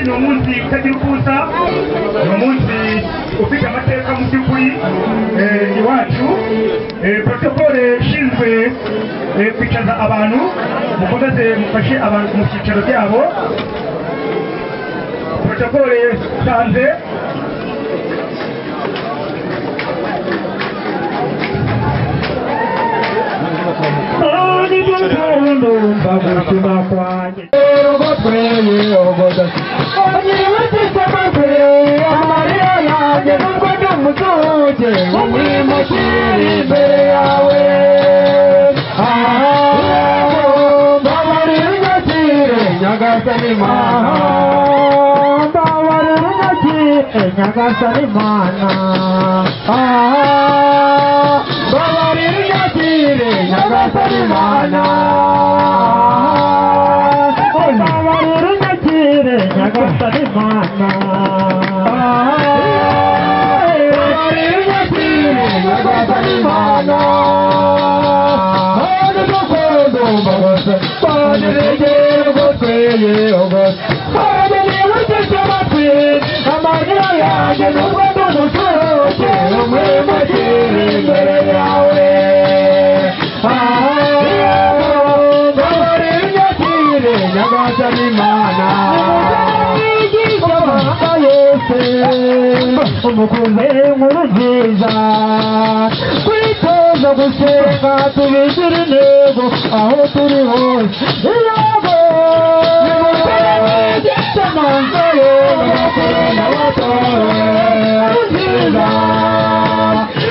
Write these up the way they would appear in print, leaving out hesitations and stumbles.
ni umunsi utagira ukusa, ni umunsi ufite amateka mu by'ukuri iwacu. Protokole ishinzwe kwicaza abantu mukomeze mufashe abantu mu byicaro byabo. Protokole sanze umukunze inkuru nziza kwitoza gusenga tubigira intego aho turi hose intego cy'amanza yo n'abatora nziza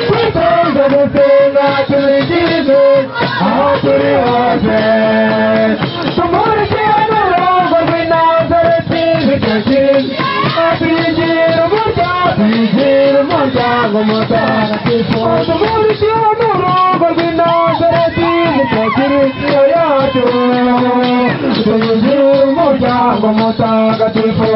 kwitoza gusenga tubigira intego aho turi hose tumurikira n'urugo rw'inazareti bitakiza atwigira umuryango mutagatifu tumurikira n'urugo rw'inazareti mutakiriya yacu tugira umuryango mutagatifu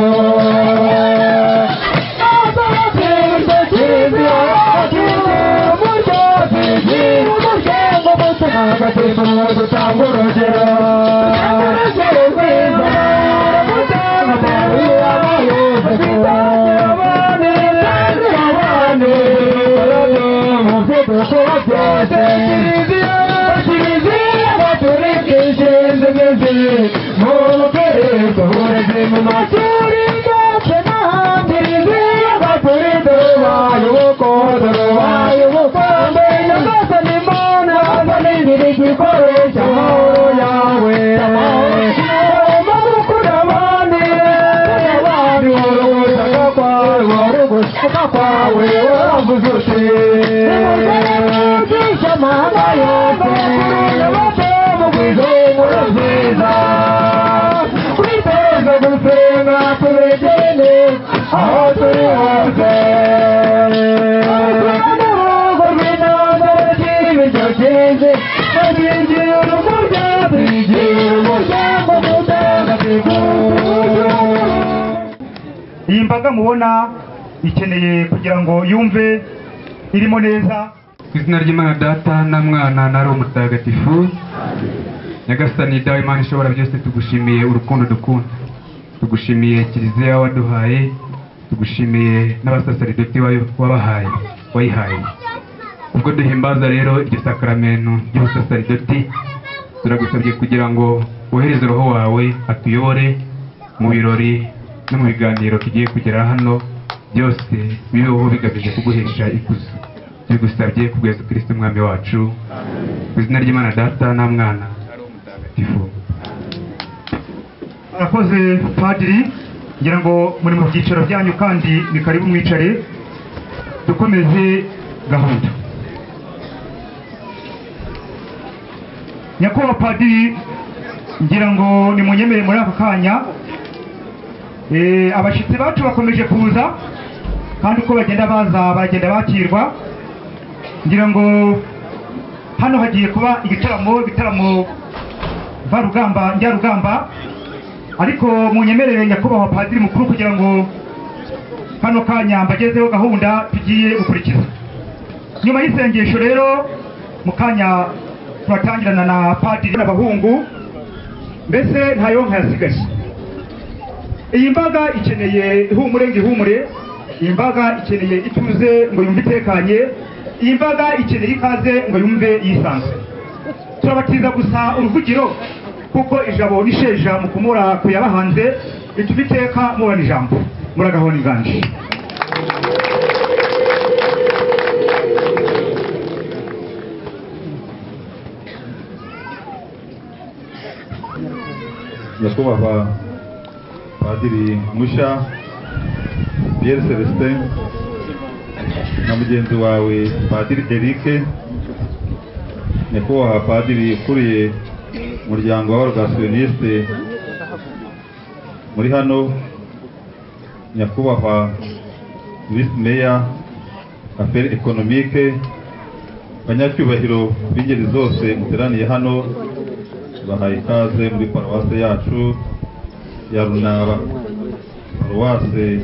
dutanga urugero iyi mbaga mubona ikeneye kugira ngo yumve irimo neza. Ku izina ry'Imana Data na Mwana na Roho Mutagatifu. Nyagasani Dawe Imana ishobora byose, tugushimiye urukundo dukunda, tugushimiye kiliziya waduhaye, tugushimiye n'abasaseridoti wayihaye. Ubwo duhimbaza rero iryo sakramento ry'ubusaseridoti, turagusabye kugira ngo wohereze roho wawe atuyobore mu birori no mu biganiro tugiye kugera hano, byose bibeho bigamije kuguhesha ikuzo. Tugusabye ku Yesu Kristo umwami wacu, ku izina ry'Imana Data na Mwana na Roho Mutagatifu. Arakoze Padiri, ngira ngo muri mu byicaro byanyu kandi ni karibu mwicare dukomeze gahunda. Nyakubahwa Padiri, ngira ngo ni munyemere muri aka kanya abashyitsi bacu bakomeje kuza, kandi uko bagenda baza bagenda bakirwa. Ngira ngo hano hagiye kuba ibitaramo varugamba njyarugamba, ariko munyemerere nyakubahwa Padiri mukuru kugira ngo hano kanya mbagezeho gahunda tugiye gukurikiza. Nyuma y'isengesho rero mu kanya turatangirana na Padiri n'abahungu, mbese ntayo nkayasigaye. iyi mbaga ikeneye ihumure ngo ihumure, iyi mbaga ikeneye ituze ngo yumve itekanye, iyi mbaga ikeneye ikaze ngo yumve yisanzwe. Turabatiza gusa uruvugiro kuko ijabo nisheja mukumura kuyabahanze bituma iteka mubana ijambo. Muragahona inganje. Nyakubahwa Padiri Musha Pierre Celestin na mugenzi wawe Padiri Eric, Nyakubahwa Padiri ukuriye umuryango w'abaorganisiyoniste muri hano, Nyakubahwa Vice Mayor Affaires Economique, banyacyubahiro b'ingeri zose muteraniye hano, bahaye ikaze muri paruwase yacu ya Runaba, paruwase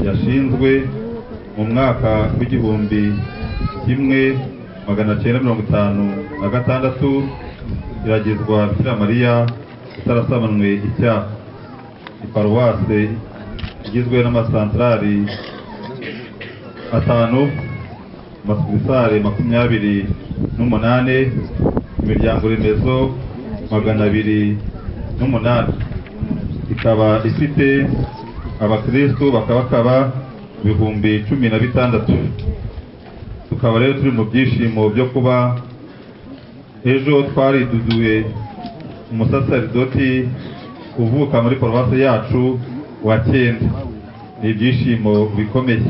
yashinzwe mu mwaka w'igihumbi kimwe 1956 iragezwa Bikira Mariya itarasabanwe icyaha. Paruwase igizwe n'amasantrari 5, amasukurisare 28, imiryango remezo 208, ikaba ifite abakristo bakaba 16,000. Tukaba rero turi mu byishimo byo kuba ejo twariduduye umusaserdoti uvuka muri paruwase yacu wa 9. Ni ibyishimo bikomeye,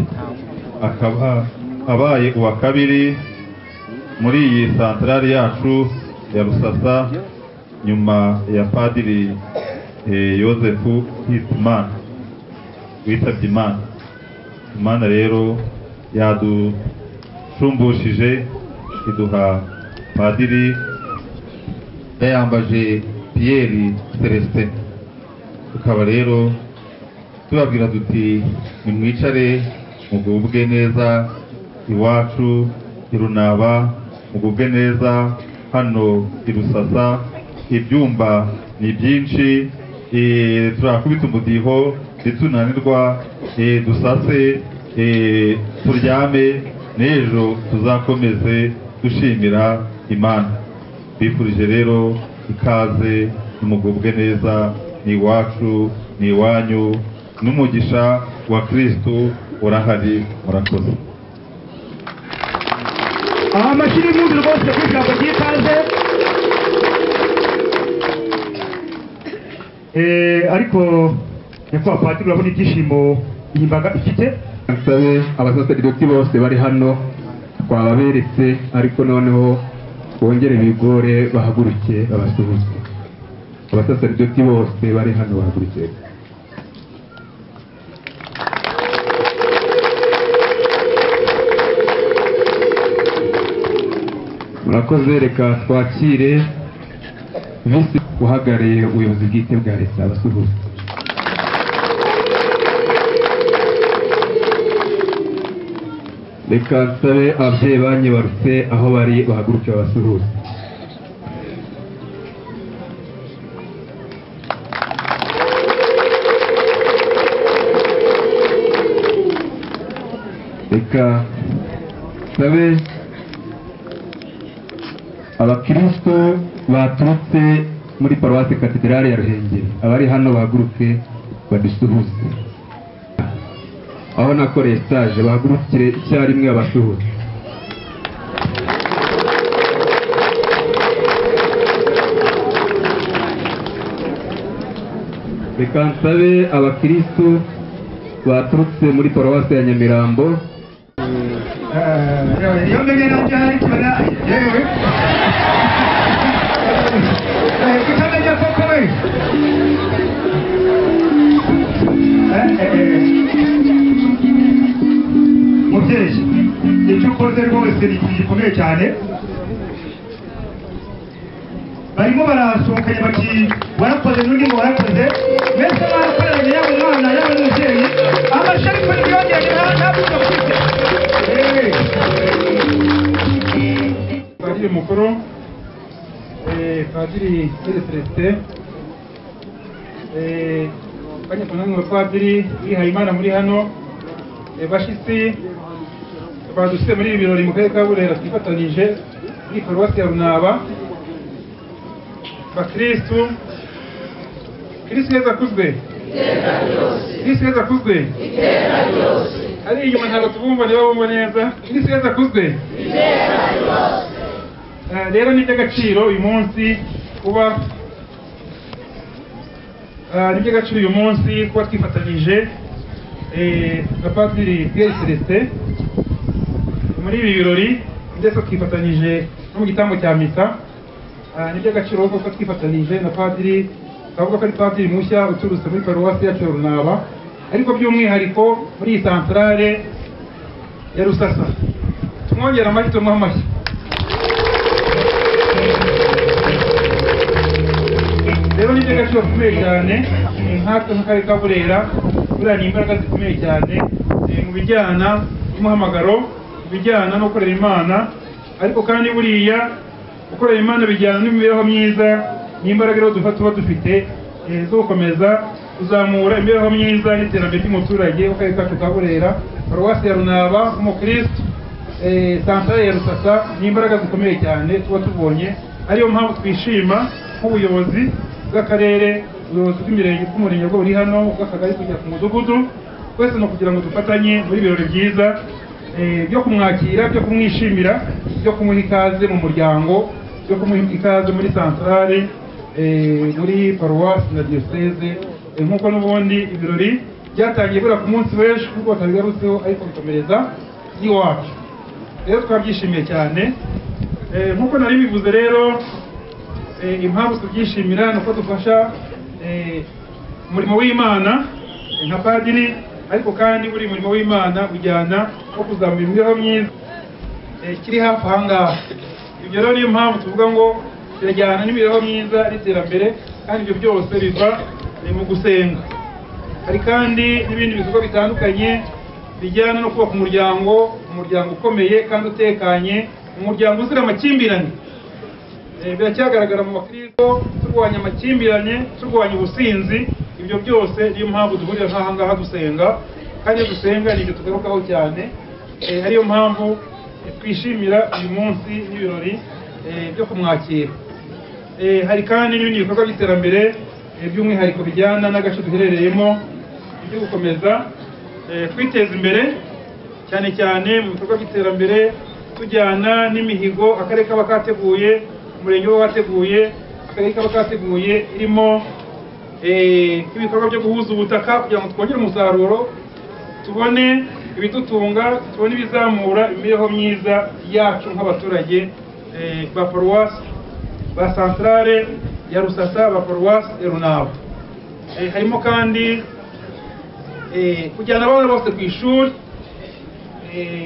akaba abaye uwa kabiri muri iyi santrari yacu ya Rusasa nyuma ya Padiri Joseph Hitimana witabye Imana. Imana rero yadushumbushije iduha Padiri yayambaje Pierre Celestin. Tukaba rero tubabwira duti nimwicare mugubwe neza iwacu i Runaba, mugubwe neza hano i Rusasa. Ibyumba ni byinshi, turakubita umudiho nditunanirwa, dusase turyame, n'ejo tuzakomeze dushimira Imana. Bifurije rero ikaze, nimugubwe neza, ni iwacu ni iwanyu, n'umugisha wa Kristo urahari. Murakoze. Amashyi y'impundu rwose kw'ijambo ry'ikaze. Ariko Nyakubahwa Padiri, urabona ibyishimo iyi mbaga ifite. Nsabe abasaserdoti bose bari hano twababeretse, ariko noneho bongere bigore bahaguruke babasuhuze. Abasaserdoti bose bari hano bahaguruke. Murakoze. Reka twakire visi uhagarariye ubuyobozi bwite bwa leta abasuhuze. Reka nsabe ababyeyi banyibarutse aho bari bahaguruke babasuhuze. Reka nsabe abakristo baturutse muri paruwasi katedrali ya Ruhengeri, abari hano bahaguruke badusuhuze. Aho nakoreye stage bahagurukire icyarimwe abasuhuze. Reka nsabe abakristo baturutse muri paruwasi ya Nyamirambo. Mubyeyi, icyo ukoze rwose ni ikintu gikomeye cyane. Barimo barasohokanye bati warakoze n'undi ngo warakoze, mwese barakoranye yaba umwana yaba n'umubyeyi. Amashyi ariko ntiyongere ntabwo bafite. Padiri mukuru Padiri Celestin, bajya kumwe n'abapadiri bihaye Imana muri hano bashitsi badufite muri ibi birori mu karere ka Burera twifatanije muri paruwasi ya Runaba. Bakristu, Kristo Yesu akuzwe, Kristo Yesu akuzwe, ari inyuma ntabwo tubumva niba bumva neza. Kristo Yesu akuzwe. Rero ni iby'agaciro uyu munsi kuba twifatanije na Padiri Pierre Celestin muri ibi birori ndetse twifatanije no mu gitambo cya misa. Ni iby'agaciro kuko twifatanije na Padiri, twavuga ko ari Padiri mushya uturutse muri paruwasi yacu ya Runaba, ariko by'umwihariko muri iyi santarare ya Rusasa. Tumwongera amashyi, tumuha amashyi. Rero ni iby'agaciro gakomeye cyane nkatwe nk'akarere ka Burera. Buriya ni imbaraga zikomeye cyane mu bijyana n'umuhamagaro, mu bijyana no gukorera Imana, ariko kandi buriya gukorera Imana bijyana n'imibereho myiza. Ni imbaraga rero tuba dufite zo gukomeza kuzamura imibereho myiza n'iterambere ry'umuturage w'akarere kacu ka Burera, paruwasi ya Runaba, umukristo, santarare ya Rusasa. Ni imbaraga zikomeye cyane tuba tubonye, ariyo mpamvu twishima nk'ubuyobozi bw'akarere, ubuyobozi bw'umurenge bwo buri hano, bw'akagari kujya ku mudugudu, twese no kugira ngo dufatanye muri ibirori byiza byo kumwakira, byo kumwishimira, byo kumuha ikaze mu muryango, byo kumuha ikaze muri santarare, muri paruwasi na diyoseze. Nk'uko n'ubundi ibirori byatangiye buriya ku munsi w'ejo nk'uko batabigarutseho, ariko bikomereza iwacu. Rero twabyishimiye cyane. Nk'uko nari bivuze rero, impamvu tubyishimira ni uko dufasha umurimo w'Imana nka Padiri, ariko kandi buri murimo w'Imana ujyana no kuzamura imibereho myiza kiri hafi aha ngaha. Ibyo rero niyo mpamvu tuvuga ngo birajyana n'imibereho myiza n'iterambere, kandi ibyo byose biva mu gusenga. Hari kandi n'ibindi bikorwa bitandukanye bijyana no kubaka umuryango ukomeye kandi utekanye, umuryango uzira amakimbirane. Biracyagaragara mu bakristo turwanya amakimbirane, turwanya ubusinzi. Ibyo byose niyo mpamvu duhurira nk'aha ngaha dusenga, kandi iyo dusenga ni ibyo tugarukaho cyane. Ariyo mpamvu twishimira uyu munsi n'ibirori byo kumwakira. Hari kandi n'ibindi bikorwa by'iterambere by'umwihariko bijyana n'agace duherereyemo, byo gukomeza kwiteza imbere, cyane cyane mu bikorwa by'iterambere tujyana n'imihigo akarere kaba kateguye, umurenge wo wateguye, akarere kaba kateguye, irimo ibikorwa byo guhuza ubutaka kugira ngo twongere umusaruro, tubone ibidutunga, tubone ibizamura imibereho myiza yacu nk'abaturage ba paruwasi, ba santarare ya Rusasa, ba paruwasi ya Runaba. Harimo kandi kujyana abana bose ku ishuri,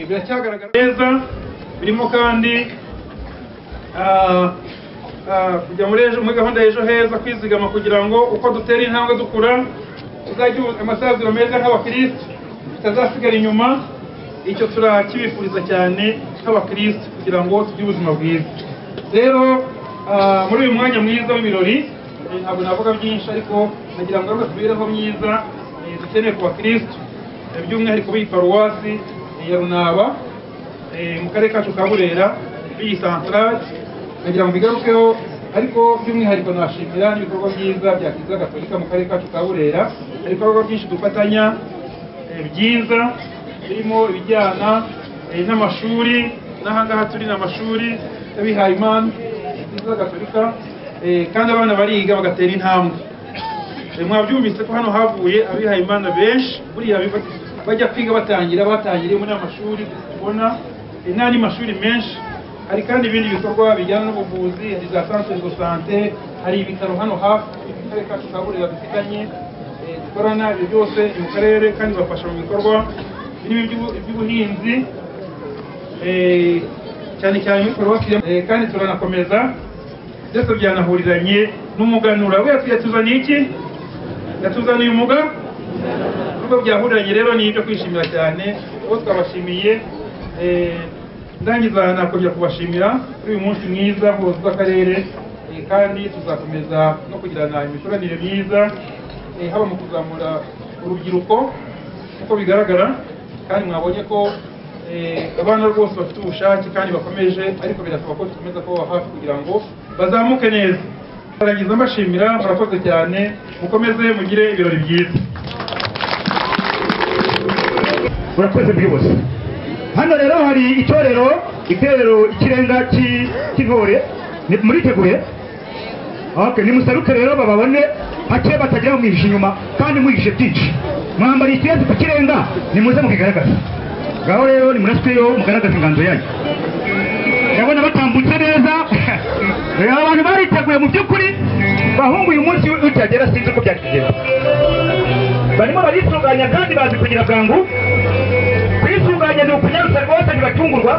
biracyagaragara neza. Birimo kandi kujya muri gahunda y'ejo heza, kwizigama kugira ngo uko dutera intambwe dukura tuzagira amasaziro meza nk'abakristo, tutazasigara inyuma. Icyo turakibifuriza cyane nk'abakristo kugira ngo tugire ubuzima bwiza. Rero muri uyu mwanya mwiza w'ibirori, ntabwo navuga byinshi, ariko nagira ngo tubireho myiza dukeneye ku bakristo, by'umwihariko b'iyi paruwasi ya Runaba mu karere kacu ka Burera, b'iyi santarare. Nagira ngo bigarukeho, ariko by'umwihariko nashimira n'ibikorwa byiza bya Kiliziya Gatolika mu karere kacu ka Burera. Hari ibikorwa byinshi dufatanya byiza, birimo ibijyana n'amashuri. N'ahangaha turi n'amashuri y'abihaye Imana Kiliziya Gatolika, kandi abana bariga bagatera intambwe. Mwabyumvise ko hano havuye abihaye Imana benshi, buriya bajya kwiga batangiriye muri amashuri ubona, n'andi mashuri menshi. Hari kandi ibindi bikorwa bijyana n'ubuvuzi, hari za centre de santé, hari ibitaro hano hafi mu karere kacu ka Burera dufitanye, dukorana. Ibyo byose mu karere kandi bafasha mu bikorwa birimo iby'ubuhinzi, cyane cyane muri paruwasi, kandi turanakomeza. Byose byanahuriranye n'umuganura. We yatuzaniye iki? Yatuzaniye umuganura. Nubwo byahuriranye rero ni ibyo kwishimira cyane. Uwo twabashimiye, ndangiza nakongera kubashimira kuri uyu munsi mwiza w'ubuyobozi bw'akarere, kandi tuzakomeza no kugirana imikoranire myiza haba mu kuzamura urubyiruko uko bigaragara, kandi mwabonye ko abana rwose bafite ubushake kandi bakomeje, ariko birasaba ko dukomeza kuba hafi kugira ngo bazamuke neza. Barangiza mbashimira, murakoze cyane, mukomeze mugire ibirori byiza. Urakoze byose. Hano rero hari itorero ikirenga cy'intore, muriteguye? Okay, nimusaruke rero bababone hake batagira mwihishe inyuma kandi mwihishe byinshi. Mwambara ikirenze ku kirenga, nimuze mukigaragaza. Ngaho rero nimurasweyo mugaragaza inganzo yanyu. Ndabona batambutse neza. Abantu bariteguye mu by'ukuri, bahungu uyu munsi utagera sinzi uko byakigera. Barimo baritunganya kandi bazi kugira bwangu. Kwisunganya ni ukunyarutsa rwose ntibacungurwa.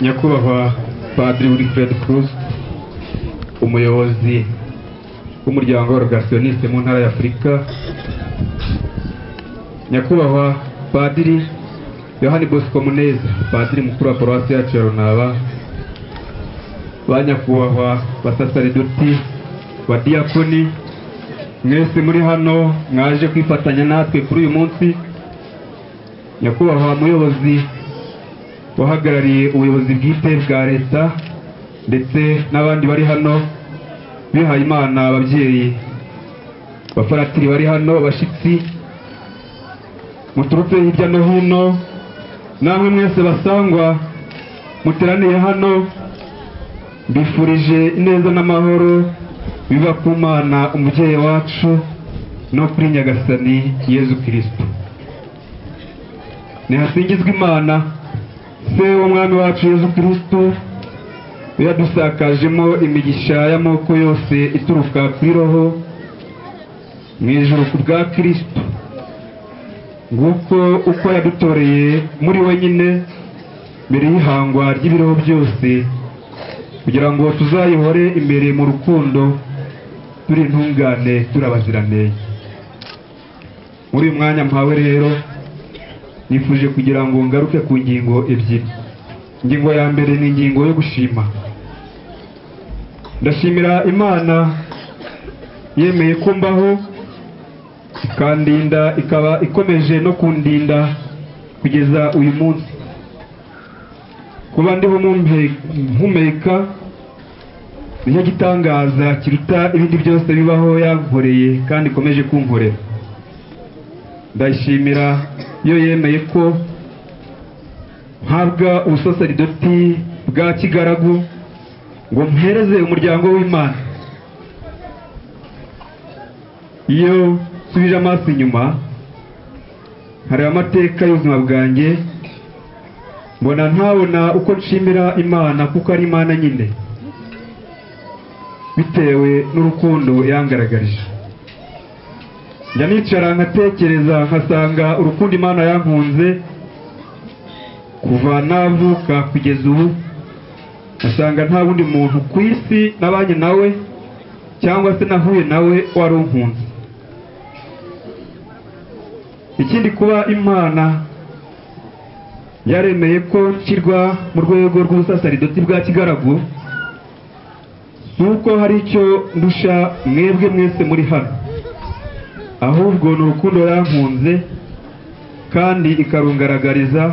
Nyakubahwa Padiri Wilfred Cruz, umuyobozi w'umuryango w'abaorganisiyoniste mu ntara ya Afurika, Nyakubahwa Padiri Yohani Bosco Muneza, Padiri mukuru wa paruwasi yacu ya Runaba, ba nyakubahwa basasaridoti, badiyakoni, mwese muri hano mwaje kwifatanya natwe kuri uyu munsi, nyakubahwa muyobozi wahagarariye ubuyobozi bwite bwa leta ndetse n'abandi bari hano, bihaye Imana, ababyeyi, bafaratiri bari hano, abashitsi muturutse hirya no hino, namwe mwese basangwa muteraniye hano, mbifurije ineza n'amahoro biva ku Mana umubyeyi wacu no kuri Nyagasani Yezu Kristo. Nihasingizwe Imana se w'umwami wacu Yezu Kristo, yadusakajemo imigisha y'amoko yose ituruka kuri roho mu ijuru ku bwa Kristo, nguko uko yadutoreye muri we nyine mbere y'ihangwa ry'ibiroho byose, kugira ngo tuzayihore imbere mu rukundo turi intungane, turabaziranenge. Muri uyu mwanya mpawe rero nifuje kugira ngo ngaruke ku ngingo ebyiri. Ingingo ya mbere ni ingingo yo gushima. Ndashimira Imana yemeye kumbaho ikandinda, ikaba ikomeje no kundinda kugeza uyu munsi. Kuba ndiho mpumeka nicyo gitangaza kiruta ibindi byose bibaho yankoreye kandi ikomeje kunkorera. Ndayishimira iyo yemeye ko mpabwa ubusasaridoti bwa kigaragu ngo mpereze umuryango w'Imana. Iyo nsubije amaso inyuma hari amateka y'ubuzima bwanjye, mbona ntabona uko nshimira Imana, kuko ari Imana nyine, bitewe n'urukundo yangaragarije. Njya nicara nkatekereza nkasanga urukundo Imana yankunze kuva navuka kugeza ubu, asanga nta wundi muntu ku isi nabanye nawe cyangwa se nahuye nawe wari unkunze. Ikindi, kuba Imana yaremeye ko nshyirwa mu rwego rw'ubusasaridoti bwa kigaragu, nuko hari icyo ndusha mwebwe mwese muri hano, ahubwo ni urukundo yankunze kandi ikarungaragariza,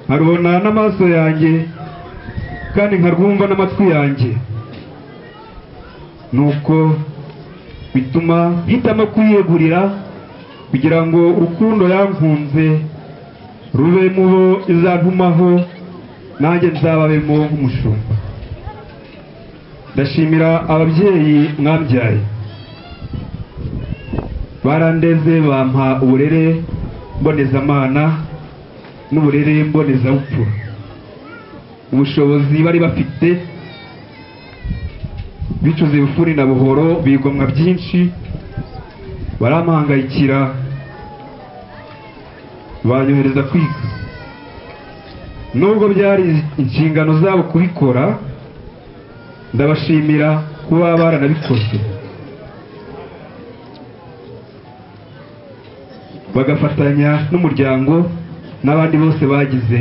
nkarubona n'amaso yanjye kandi nkarwumva n'amatwi yanjye. Nuko bituma mpitamo kwiyegurira kugira ngo urukundo yankunze rube mu bo izantumaho, nanjye nzababemo nk'umushumba. Ndashimira ababyeyi mwabyaye, barandeze bampa uburere mbonezamana n'uburere mbonezabupfura. Ubushobozi bari bafite bicuze bufuri na buhoro, bigomwa byinshi, barampangayikira, banyohereza kwiga. Nubwo byari inshingano zabo kubikora, ndabashimira kuba baranabikoze, bagafatanya n'umuryango n'abandi bose bagize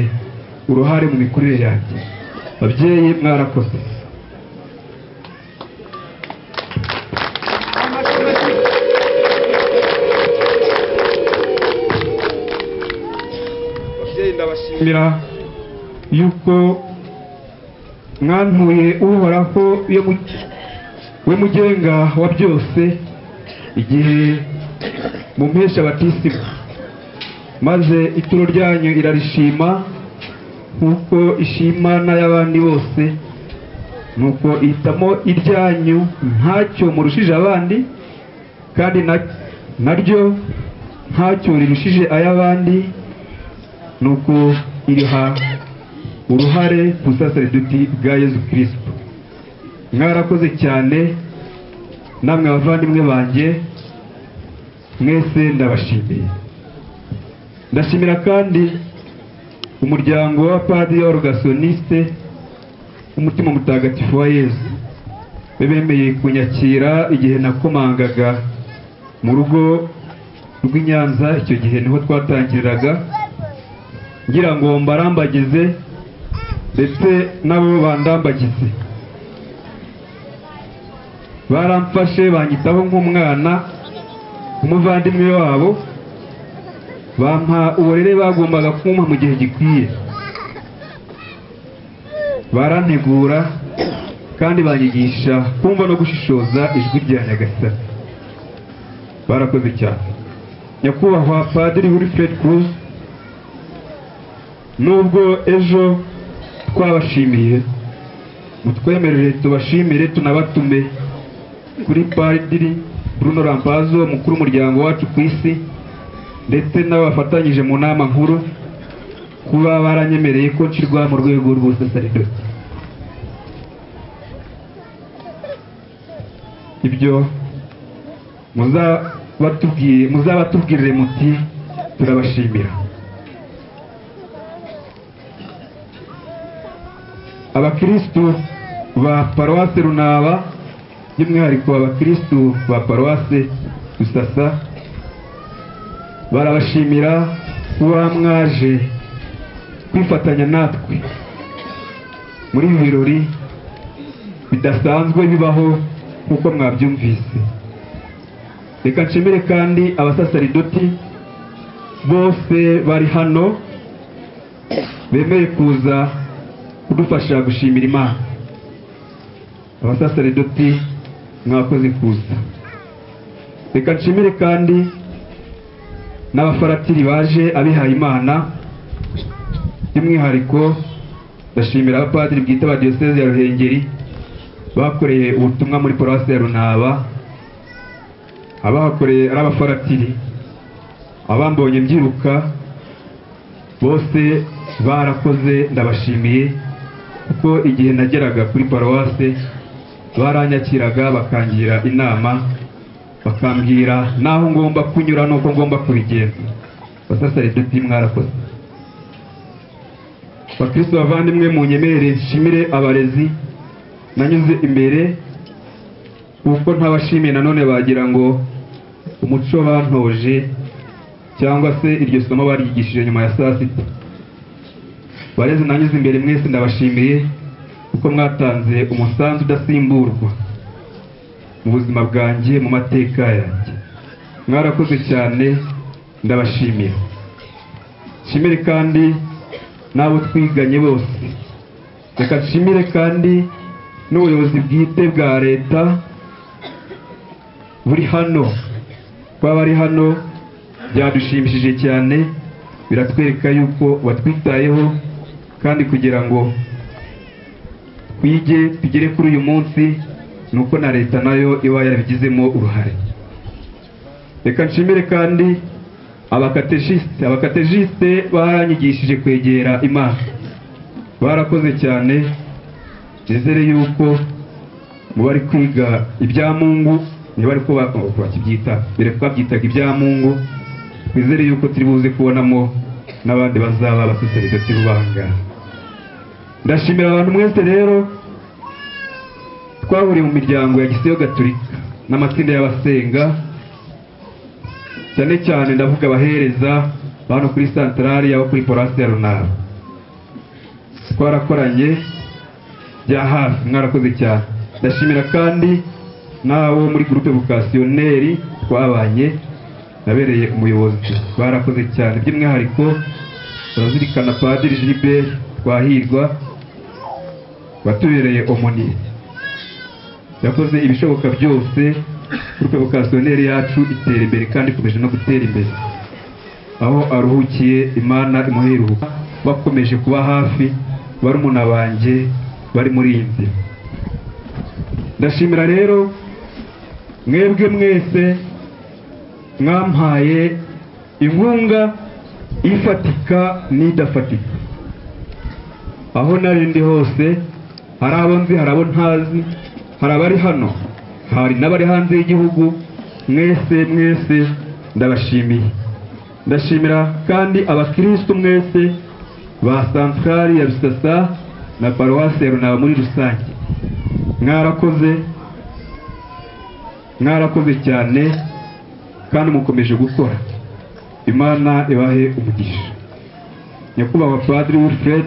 uruhare mu mikurire yanjye. Babyeyi mwarakoze. Babyeyi ndabashimira yuko mwantuye Uhoraho we mugenga wa byose igihe mumpesha batisimu, maze ituro ryanyu irarishima nkuko ishima n'ay'abandi bose, nuko ihitamo iryanyu ntacyo murushije abandi, kandi naryo ntacyo rirushije ay'abandi, nuko iriha uruhare ku busasaridoti bwa Yezu Kristo. Mwarakoze cyane namwe abavandimwe banjye, mwese ndabashimiye. Ndashimira kandi umuryango wa Padiri Orgasoniste umutima mutagatifu wa Yezu, bemeye kunyakira igihe nakomangaga mu rugo rw'Inyanza. Icyo gihe niho twatangiriraga, ngira ngo mbarambagize ndetse nabo bandambagize. baramfashe banyitaho nk'umwana umuvandimwe wabo, bampa uburere bagombaga kumpa mu gihe gikwiye, barantegura kandi banyigisha kumva no gushishoza ijwi rya Nyagasani. Barakoze cyane. Nyakubahwa Padiri Wilfred Cruz, nubwo ejo twabashimiye, mutwemerere tubashimire tunabatume kuri Padiri Bruno Rampazo, mukuru w'umuryango wacu ku isi, ndetse n'abafatanyije mu nama nkuru, kuba baranyemereye ko nshirwa mu rwego rw'ubusaseridoti. Ibyo muzabatubwirire muti turabashimira. Abakristu ba Paruwase Runaba, by'umwihariko abakristu ba Paruwase Rusasa, barabashimira kuba mwaje kwifatanya natwe muri ibi birori bidasanzwe bibaho nk'uko mwabyumvise. Reka nshimire kandi abasaseridoti bose bari hano bemeye kuza kudufasha gushimira Imana. Abasaseridoti mwakoze kuza. Reka nshimire kandi n'abafaratiri baje abihaye Imana, by'umwihariko ndashimira abapadiri bwite ba Diyoseze ya Ruhengeri bakoreye ubutumwa muri Paruwasi ya Runaba, abahakoreye ari abafaratiri, abambonye mbyiruka, bose barakoze, ndabashimiye kuko igihe nageraga kuri Paruwase baranyakiraga bakangira inama, bakambwira naho ngomba kunyura nuko ngomba kubigenza. Abasaseridoti mwarakoze. Bakristo bavandimwe, munyemerere nshimire abarezi nanyuze imbere, kuko ntabashimiye nanone bagira ngo umuco bantoje cyangwa se iryo somo baryigishije nyuma ya saa sita. Barezi nanyuze imbere mwese ndabashimiye kuko mwatanze umusanzu udasimburwa mu buzima bwanjye, mu mateka yanjye. Mwarakoze cyane, ndabashimira. Nshimire kandi n'abo twiganye bose. Reka nshimire kandi n'ubuyobozi bwite bwa leta buri hano. Kuba bari hano byadushimishije cyane, biratwereka yuko batwitayeho, kandi kugira ngo twige tugere kuri uyu munsi nuko na leta nayo iba yarabigizemo uruhare. Reka nshimire kandi abakatejiste baranyigishije kwegera Imana. Barakoze cyane. Nizere yuko mu bari kwiga ibya Mungu, niba ariko bakibyita mbere twabyitaga ibya Mungu, twizere yuko turi buze kubonamo n'abandi bazaba abasaseridoti b'ubanga. Ndashimira abantu mwese rero twahuriye mu miryango ya Gisiyo Gatolika n'amatsinda y'abasenga, cyane cyane ndavuga abahereza bano kuri santarari y'abo kuri Paruwasi ya Runaba. Twarakoranye bya hafi, mwarakoze cyane. Ndashimira kandi n'abo muri groupe vocationnaire twabanye nabereye umuyobozi, barakoze cyane. By'umwihariko turazirikana Padiri Gilbert Twahirwa watubereye omoni, yakoze ibishoboka byose groupe vocationnaire yacu itera imbere kandi ikomeje no gutera imbere. Aho aruhukiye Imana imuheruka, bakomeje kuba hafi barumuna banjye bari muri iyi nzira. Ndashimira rero mwebwe mwese mwampaye inkunga ifatika n'idafatika. Aho nari ndi hose, hari abo nzi, hari abo ntazi, hari abari hano, hari n'abari hanze y'igihugu. Mwese ndabashimiye. Ndashimira kandi abakristo mwese ba santrari ya Rusasa na Paruwasi ya Runaba muri rusange. Mwarakoze cyane kandi mukomeje gukora. Imana ibahe umugisha. Nyakubahwa Padiri Wilfred,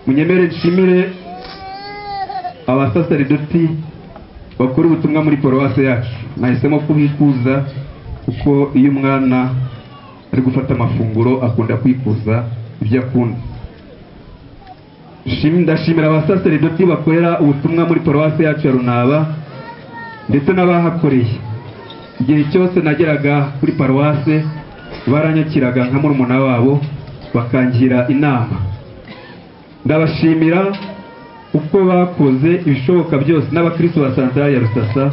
munyemere nshimire abasaseridoti bakora ubutumwa muri paruwase yacu. Nahisemo kubikuza kuko iyo umwana ari gufata amafunguro akunda kwikuza ibyo akunda. Ndashimira abasaseredoti bakorera ubutumwa muri paruwase yacu ya Runaba ndetse n'abahakoreye. Igihe cyose nageraga kuri paruwase baranyakiraga nka murumuna wabo bakangira inama. Ndabashimira uko bakoze ibishoboka byose n'abakristo ba Santarari ya Rusasa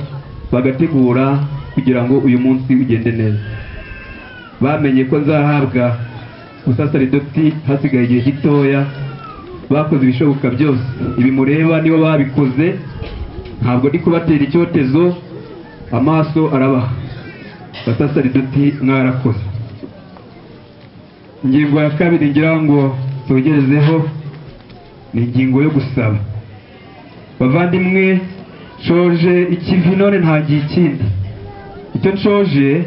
bagategura kugira ngo uyu munsi ugende neza. Bamenye ko nzahabwa ubusaseredoti hasigaye igihe gitoya, bakoze ibishoboka byose. Ibi mureba nibo babikoze, ntabwo ndi kubatera icyotezo, amaso arabaha. Basaseredoti mwarakoze. Ingingo ya kabiri ngira ngo tugerezeho ni ingingo yo gusaba. Bavandimwe, nshoje ikivi none ntagiye ikindi. Icyo nshoje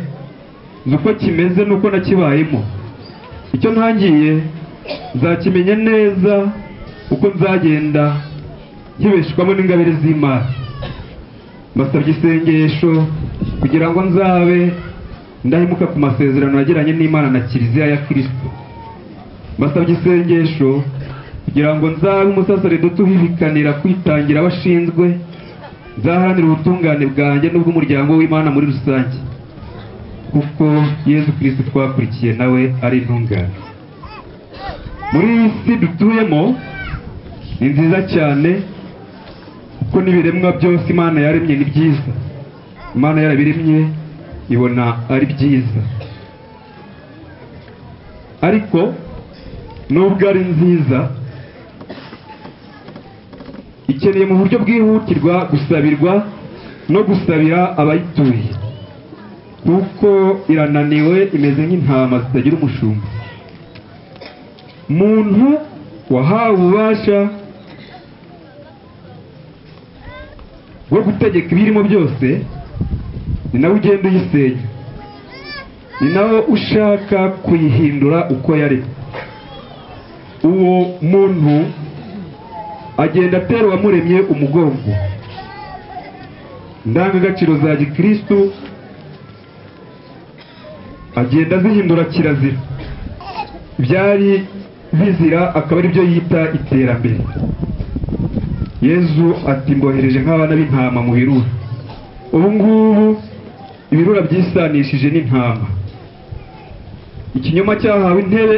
nuko kimeze nuko nakibayemo. Icyo ntangiye nzakimenya neza uko nzagenda nkibeshwamo n'ingabire z'Imana. Mbasabye isengesho kugira ngo nzabe ndahimuka ku masezerano yagiranye n'Imana na Kiliziya ya Kristo. Mbasabye isengesho kugira ngo nzabe umusaseredoti uhibikanira kwitangira abashinzwe, nzaharanira ubutungane bwanjye n'ubw'umuryango w'Imana muri rusange, kuko Yezu Kristo twakurikiye nawe ari intungane. Muri iyi si dutuyemo ni nziza cyane kuko n'ibiremwa byose Imana yaremye ni byiza. Imana yarabiremye ibona ari byiza, ariko nubwo ari nziza ikeneye mu buryo bwihutirwa gusabirwa no gusabira abayituye, kuko irananiwe, imeze nk'intama zitagira umushumba. Muntu wahawe ububasha bwo gutegeka ibirimo byose ni nawe ugenda uyisenya, ni nawe ushaka kuyihindura uko yaremwe. Uwo muntu agenda atera uwamuremye umugongo. Indangagaciro za gikristu agenda zihindura kirazira, byari bizira akaba ari byo yita iterambere. Yezu ati mbohereje nk'abana b'intama mu birura. Ubu ngubu ibirura byisanishije n'intama. Ikinyoma cyahawe intebe,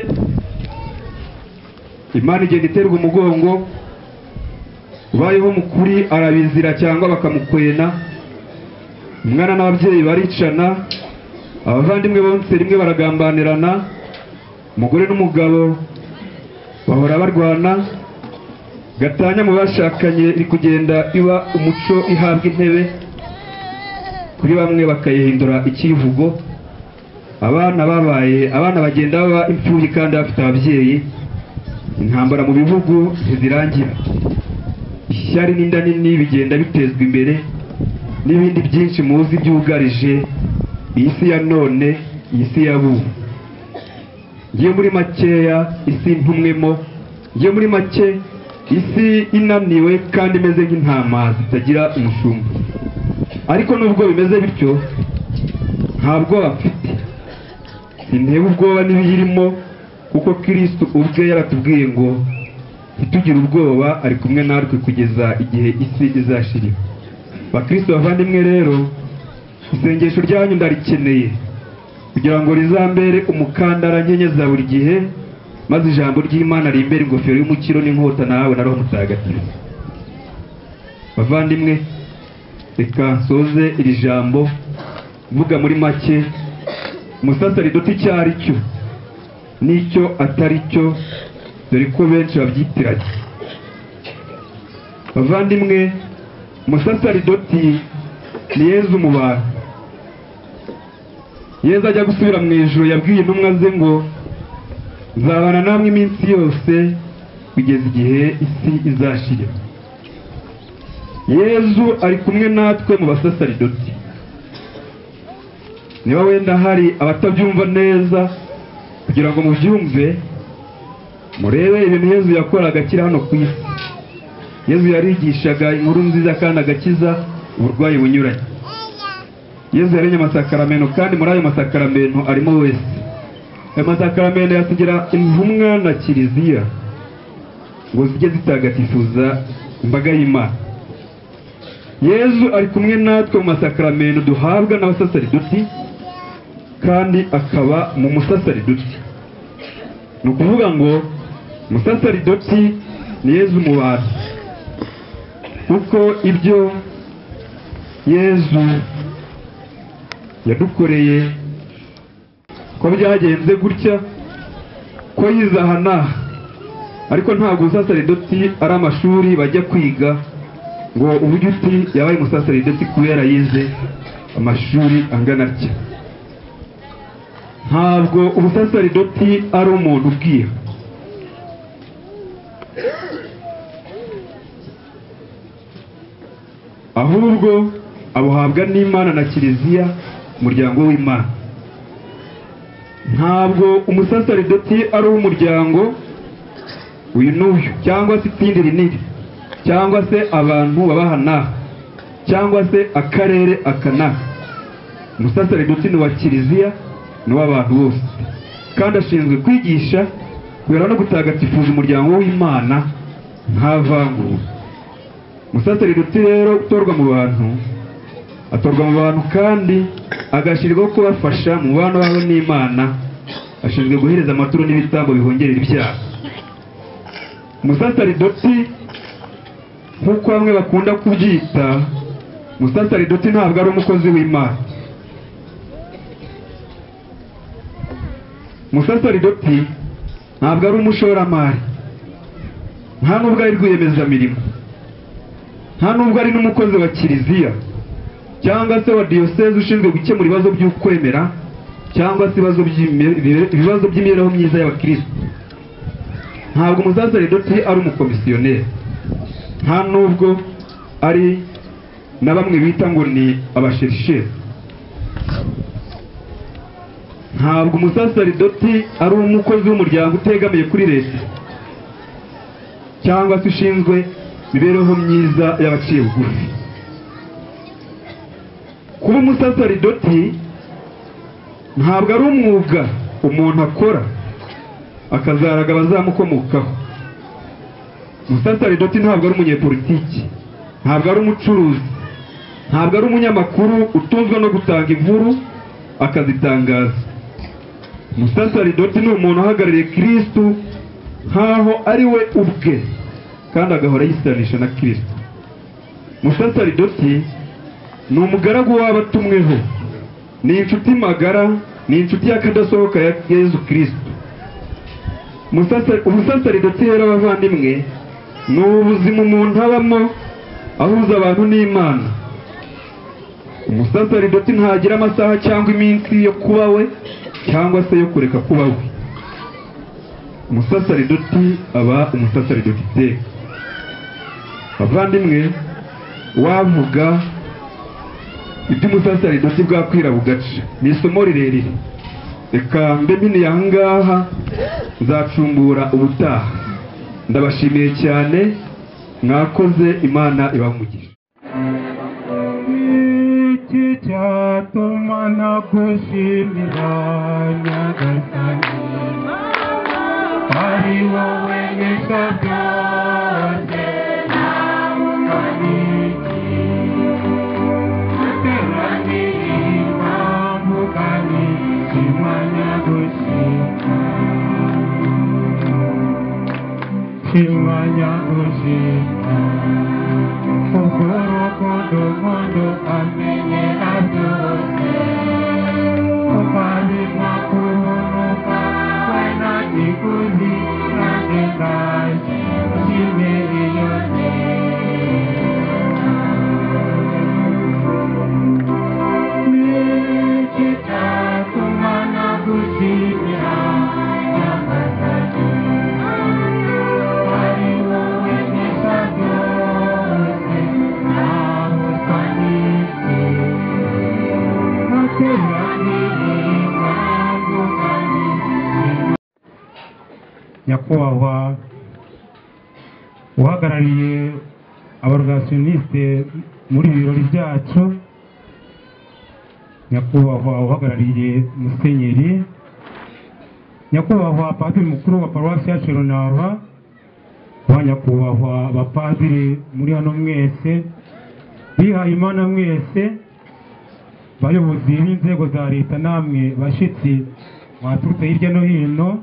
Imana igenda iterwa umugongo. Ubayeho mukuri arabizira cyangwa bakamukwena. Umwana n'ababyeyi baricana, abavandimwe bonse rimwe baragambanirana, umugore n'umugabo bahora barwana, gatanya mu bashakanye iri kugenda iba umuco ihabwa intebe, kuri bamwe bakayihindura ikivugo. Abana bagenda baba imfubyi kandi bafite ababyeyi. Intambara mu bihugu ntizirangira, ishyari n'inda nini bigenda bitezwa imbere, n'ibindi byinshi muzi byugarije iyi si ya none, iyi si y'abubu. Ngiye muri makeya isi ntumwemo, ngiye muri make isi inaniwe kandi imeze nk'intama zitagira umushumba. Ariko nubwo bimeze bityo ntabwo bafite, sintewe ubwoba n'ibiyirimo, kuko Kristo ubwe yaratubwiye ngo ntitugire ubwoba, ari kumwe natwe kugeza igihe isi izashirira. Bakristo bavandimwe rero, isengesho ryanyu ndarikeneye kugira ngo rizambere umukandara nkenyeza buri gihe, maze ijambo ry'Imana rimbere ingofero y'umukiro n'inkota nawe na Roho Mutagatifu. Bavandimwe, reka nsoze iri jambo mvuga muri make umusaseredoti icyo ari cyo n'icyo atari cyo, dore ko benshi babyitiranye. Bavandimwe, umusaseredoti ni Yezu mu bantu. Yezu ajya gusubira mu ijuru yabwiye intumwa ze ngo nzabana namwe iminsi yose kugeza igihe isi izashira. Yezu ari kumwe natwe mu basaseredoti. Niba wenda hari abatabyumva neza, kugira ngo mubyumve, murebe ibintu Yezu yakoraga akiri hano ku isi. Yezu yarigishaga inkuru nziza kandi agakiza uburwayi bunyuranye. Yesu yaremye amasakaramentu, kandi muri ayo masakaramentu arimo wese. Ayo masakaramentu yatugira intumwa na kiliziya ngo zijye zitagatifuza imbaga y'Imana. Yesu ari kumwe natwe mu masakaramentu duhabwa n'abasaseridoti, kandi akaba mu musaseridoti. Ni ukuvuga ngo umusaseridoti ni Yesu mu bantu, kuko ibyo Yesu yadukoreye ko byagenze gutya, ko yizahana. Ariko ntabwo umusaseridoti ari amashuri bajya kwiga ngo uburyo uti yabaye umusaseridoti kubera yize amashuri angana atya. Ntabwo umusaseridoti ari umuntu ubwira. Ahubwo abuhabwa n'Imana na kiliziya, umuryango w'Imana. Ntabwo umusaseridoti ari uw'umuryango uyu n'uyu, cyangwa se itindi rinini, cyangwa se abantu babahana, cyangwa se akarere akana. Umusaseridoti ni wa kiliziya, ni w'abantu bose, kandi ashinzwe kwigisha, kubera no gutagatifuza umuryango w'Imana nta vangura. Umusaseridoti rero utorwa mu bantu, atorwa mu bantu kandi agashyirwaho kubafasha mu bantu babo n'Imana. Ashinzwe guhereza amaturo n'ibitambo bihongerera ibyaha. Umusaseridoti nk'uko bamwe bakunda kubyita, umusaseridoti ntabwo ari umukozi w'Imana. Umusaseridoti ntabwo ari umushoramari, nta nubwo ari rwiyemezamirimo, nta nubwo ari n'umukozi wa kiliziya cyangwa se wa diyoseze ushinzwe gukemura ibibazo by'ukwemera cyangwa se ibibazo by'imibereho myiza y'abakristo. Ntabwo umusaseridoti ari umukomisiyoneri, nta nubwo ari na bamwe bita ngo ni abasherisheri. Ntabwo umusaseridoti ari umukozi w'umuryango utegamiye kuri leta cyangwa se ushinzwe imibereho myiza y'abaciye bugufi. Kuba umusaseridoti ntabwo ari umwuga umuntu akora akazaraga abazamukomokaho. Umusaseridoti ntabwo ari umunyepolitiki, ntabwo ari umucuruzi, ntabwo ari umunyamakuru utunzwe no gutanga inkuru akazitangaza. Umusaseridoti ni umuntu uhagarariye Kristo nkaho ari we ubwe, kandi agahora yisanisha na Kristo. Umusaseridoti ni umugaragu w'abatumweho, ni inshuti magara, ni inshuti y'akadasohoka ya Yesu Kristo. Umusaseridoti rero abavandimwe, ni ubuzima umuntu abamo ahuza abantu n'Imana. Umusaseridoti ntagira amasaha cyangwa iminsi yo kuba we cyangwa se yo kureka kuba we. Umusaseridoti aba umusaseridoti iteka. Abavandimwe, wavuga iby'umusaseridoti bwakwira bugaca, ni isomo rirerire. Reka mbe mpiniye aha ngaha, nzacumbura ubutaha. Ndabashimiye cyane, mwakoze, Imana ibamugisha. Iki cyatuma nagushimira Nyagasani, ari wowe neza byose, Simanya gushima Ukorokondo mondo amenye abyose Ukalima kuhunuka Wena jikuzi Nande kazi Simeri yote Mikita kumana gushimira Nyagasani nyakubahwa uhagarariye abarogasiyonisite muri ibirori byacu, nyakubahwa uhagarariye musenyeri, nyakubahwa padiri mukuru wa paruwasi yacu Runaba, ba nyakubahwa bapadiri muri hano mwese, bihaye Imana mwese, bayobozi b'inzego za leta, namwe bashyitsi mwaturutse hirya no hino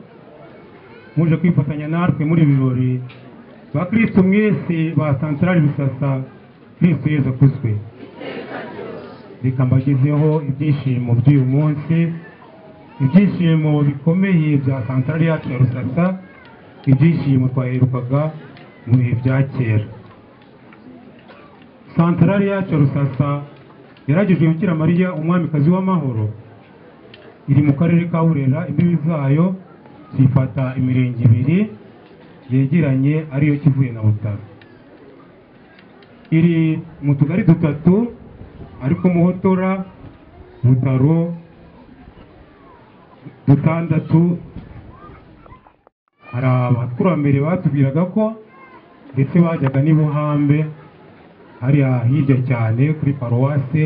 muje kwifatanya natwe muri birori, bakristo mwese ba Santarari Rusasa, Kristo Yezu akuzwe. Reka mbagezeho ibyishimo by'uyu munsi, ibyishimo bikomeye bya Santarari yacu ya Rusasa, ibyishimo twaherukaga mu bihe bya kera. Santarari yacu ya Rusasa yaragijwe Bikira Mariya umwamikazi w'amahoro, iri mu karere ka Burera, imbibi zayo zifata imirenge ibiri yegeranye ariyo Kivuye na Butaro. Iri mu tugari dutatu ariko Muhotora, Butaro, dutandatu. Hari abakurambere batubwiraga ko ndetse bajyaga n'i Buhambe, hariya hirya cyane kuri paruwase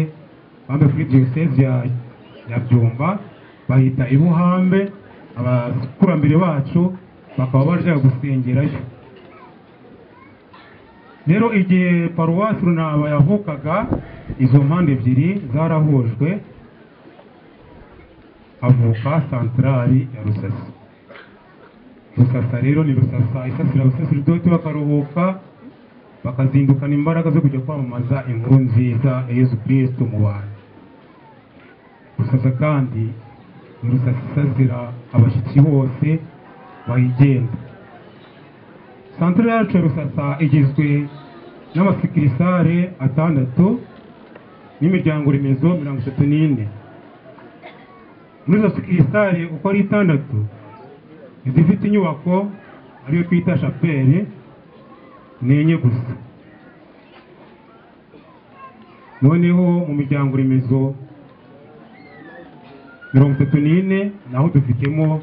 bambe kuri diyoseze ya Byumba, bahita i Buhambe. Abakurambere bacu bakaba baje gusengerayo. Rero igihe paruwasi Runaba yavukaga, izo mpande ebyiri zarahujwe, havuka Santarari ya Rusasa. Rusasa rero ni Rusasa isasira abasaserdoti bakaruhuka, bakazindukana imbaraga zo kujya kwamamaza inkuru nziza ya Yezu Kristo mu bantu. Rusasa kandi ni Rusasa isazira abashyitsi bose bayigenda. Santarari yacu ya Rusasa igizwe n'amasikirisare 6 n'imiryango remezo 34. Muri izo sikirisare uko ari 6, izifite inyubako ariyo twita chapelle ni 4 gusa. Noneho mu miryango remezo 34 naho dufitemo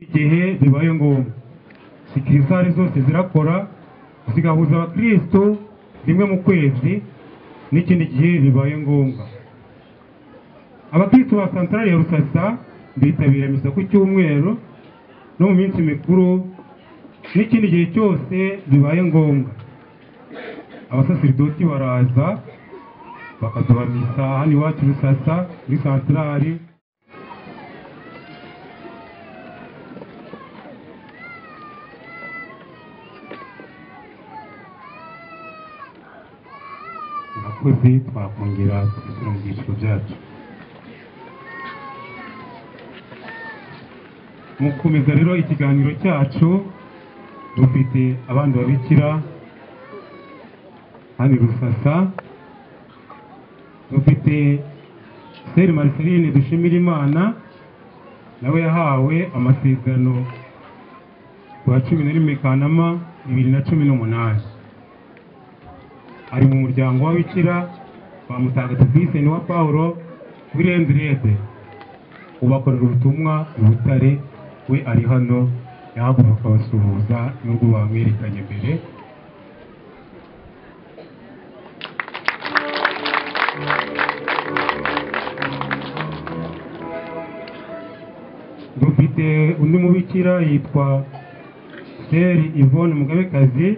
igihe bibaye ngombwa sikirisare zose zirakora, zigahuza abakristo rimwe mu kwezi, n'ikindi gihe bibaye ngombwa. Abakristo ba Santarari ya Rusasa bitabira misa ku cyumweru no mu minsi mikuru, n'ikindi gihe cyose bibaye ngombwa. Abasaserdoti baraza bakaduha misa hano iwacu Rusasa muri Santarari. Abakozi twakongera gusura mu byiciro byacu. Mukomeza rero ikiganiro cyacu, dufite abandi babikira hano Rusasa. Dufite Seri Marceline Dushimira Imana, nawe yahawe amasezerano ku 11 Kanama 2018. Ari mu muryango w'ababikira ba Mutagatifu Vincent wa Paulo Wirendrede, ubakorera ubutumwa mu Butare. We ari hano yahaguruka basuhuza n'ubwo bamwerekanye mbere. Dufite undi mubikira yitwa Seri Yvonne Mugabekazi,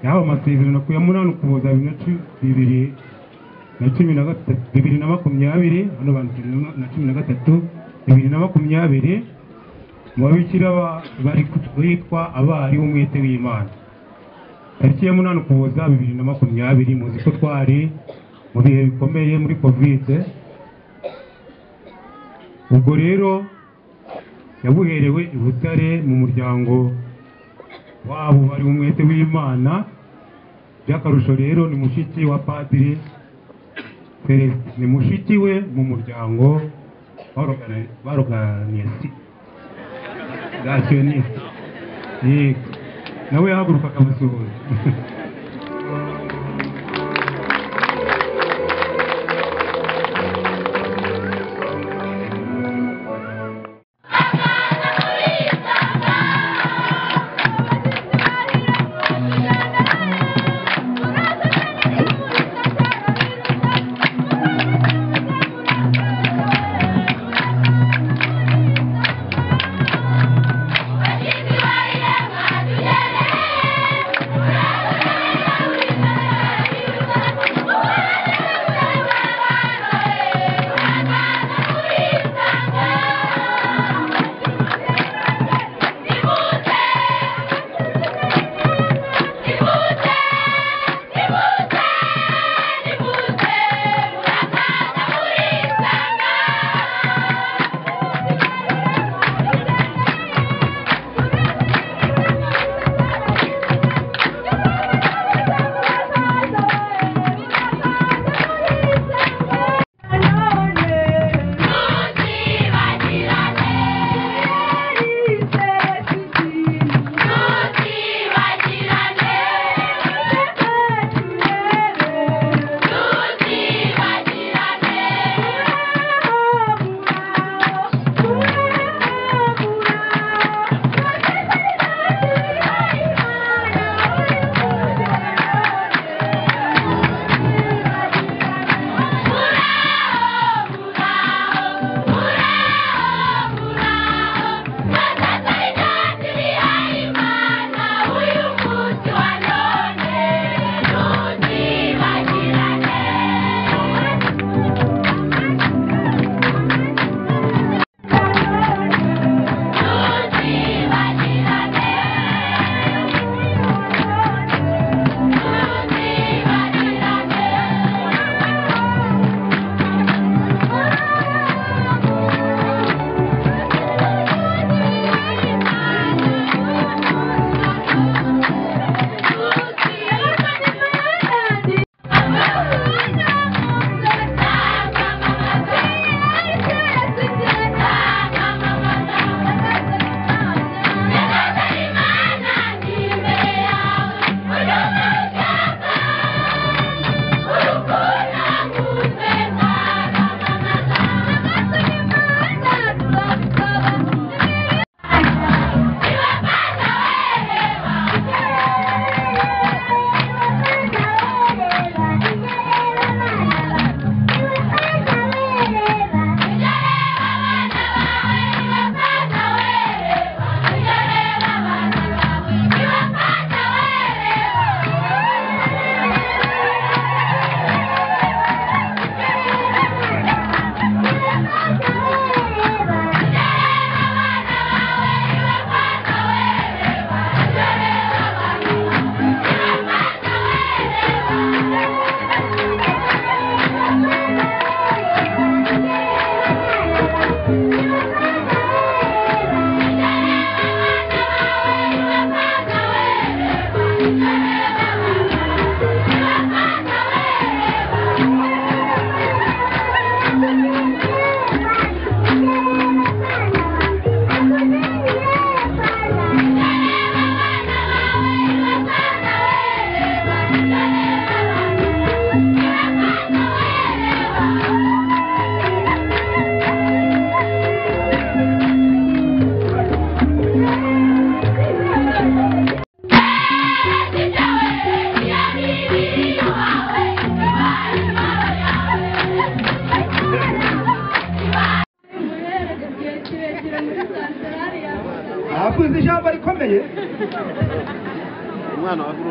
yahawe amasezerano ku ya 8 Ukuboza 2020 hano bandikira na 2020 mu babikira bari kwitwa abari umwete w'Imana. Tariki ya 8 Ukuboza 2020, muzi ko twari mu bihe bikomeye muri Covid. Ubwo rero yabuherewe i Butare mu muryango wabo bari umwete w'Imana. By'akarusho rero ni mushiki wa Padiri Celestin, ni mushiki we mu muryango baroganisi rationiste. Nawe yahaguruka akamusuhuza.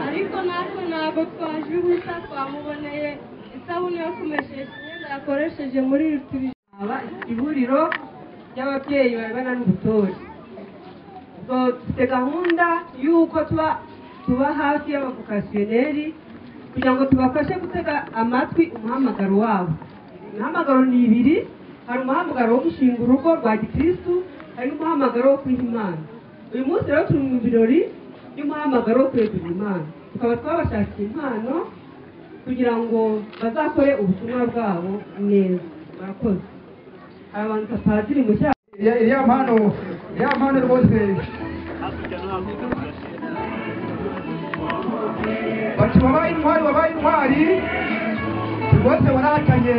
ariko natwe ntabwo twaje ubusa twamuboneye isabune yo kumeshesha imyenda yakoresheje muri aba ihuriro ry'ababyeyi barebana n'ubutore. Dufite gahunda y'uko tuba hafi y'abavokasiyoneri kugira ngo tubafashe gutega amatwi umuhamagaro wabo. Umuhamagaro ni ibiri, hari umuhamagaro wo gushinga urugo rwa gikristu, hari n'umuhamagaro wo kwiha Imana. Uyu munsi rero turi mu birori by'umuhamagaro wo kwegurira Imana, tukaba twabashakiye impano kugira ngo bazakore ubutumwa bwabo neza. Murakoze. Arabanza padiri mushya iriya mpano rwose bati wabaye intwari rwose warahatanye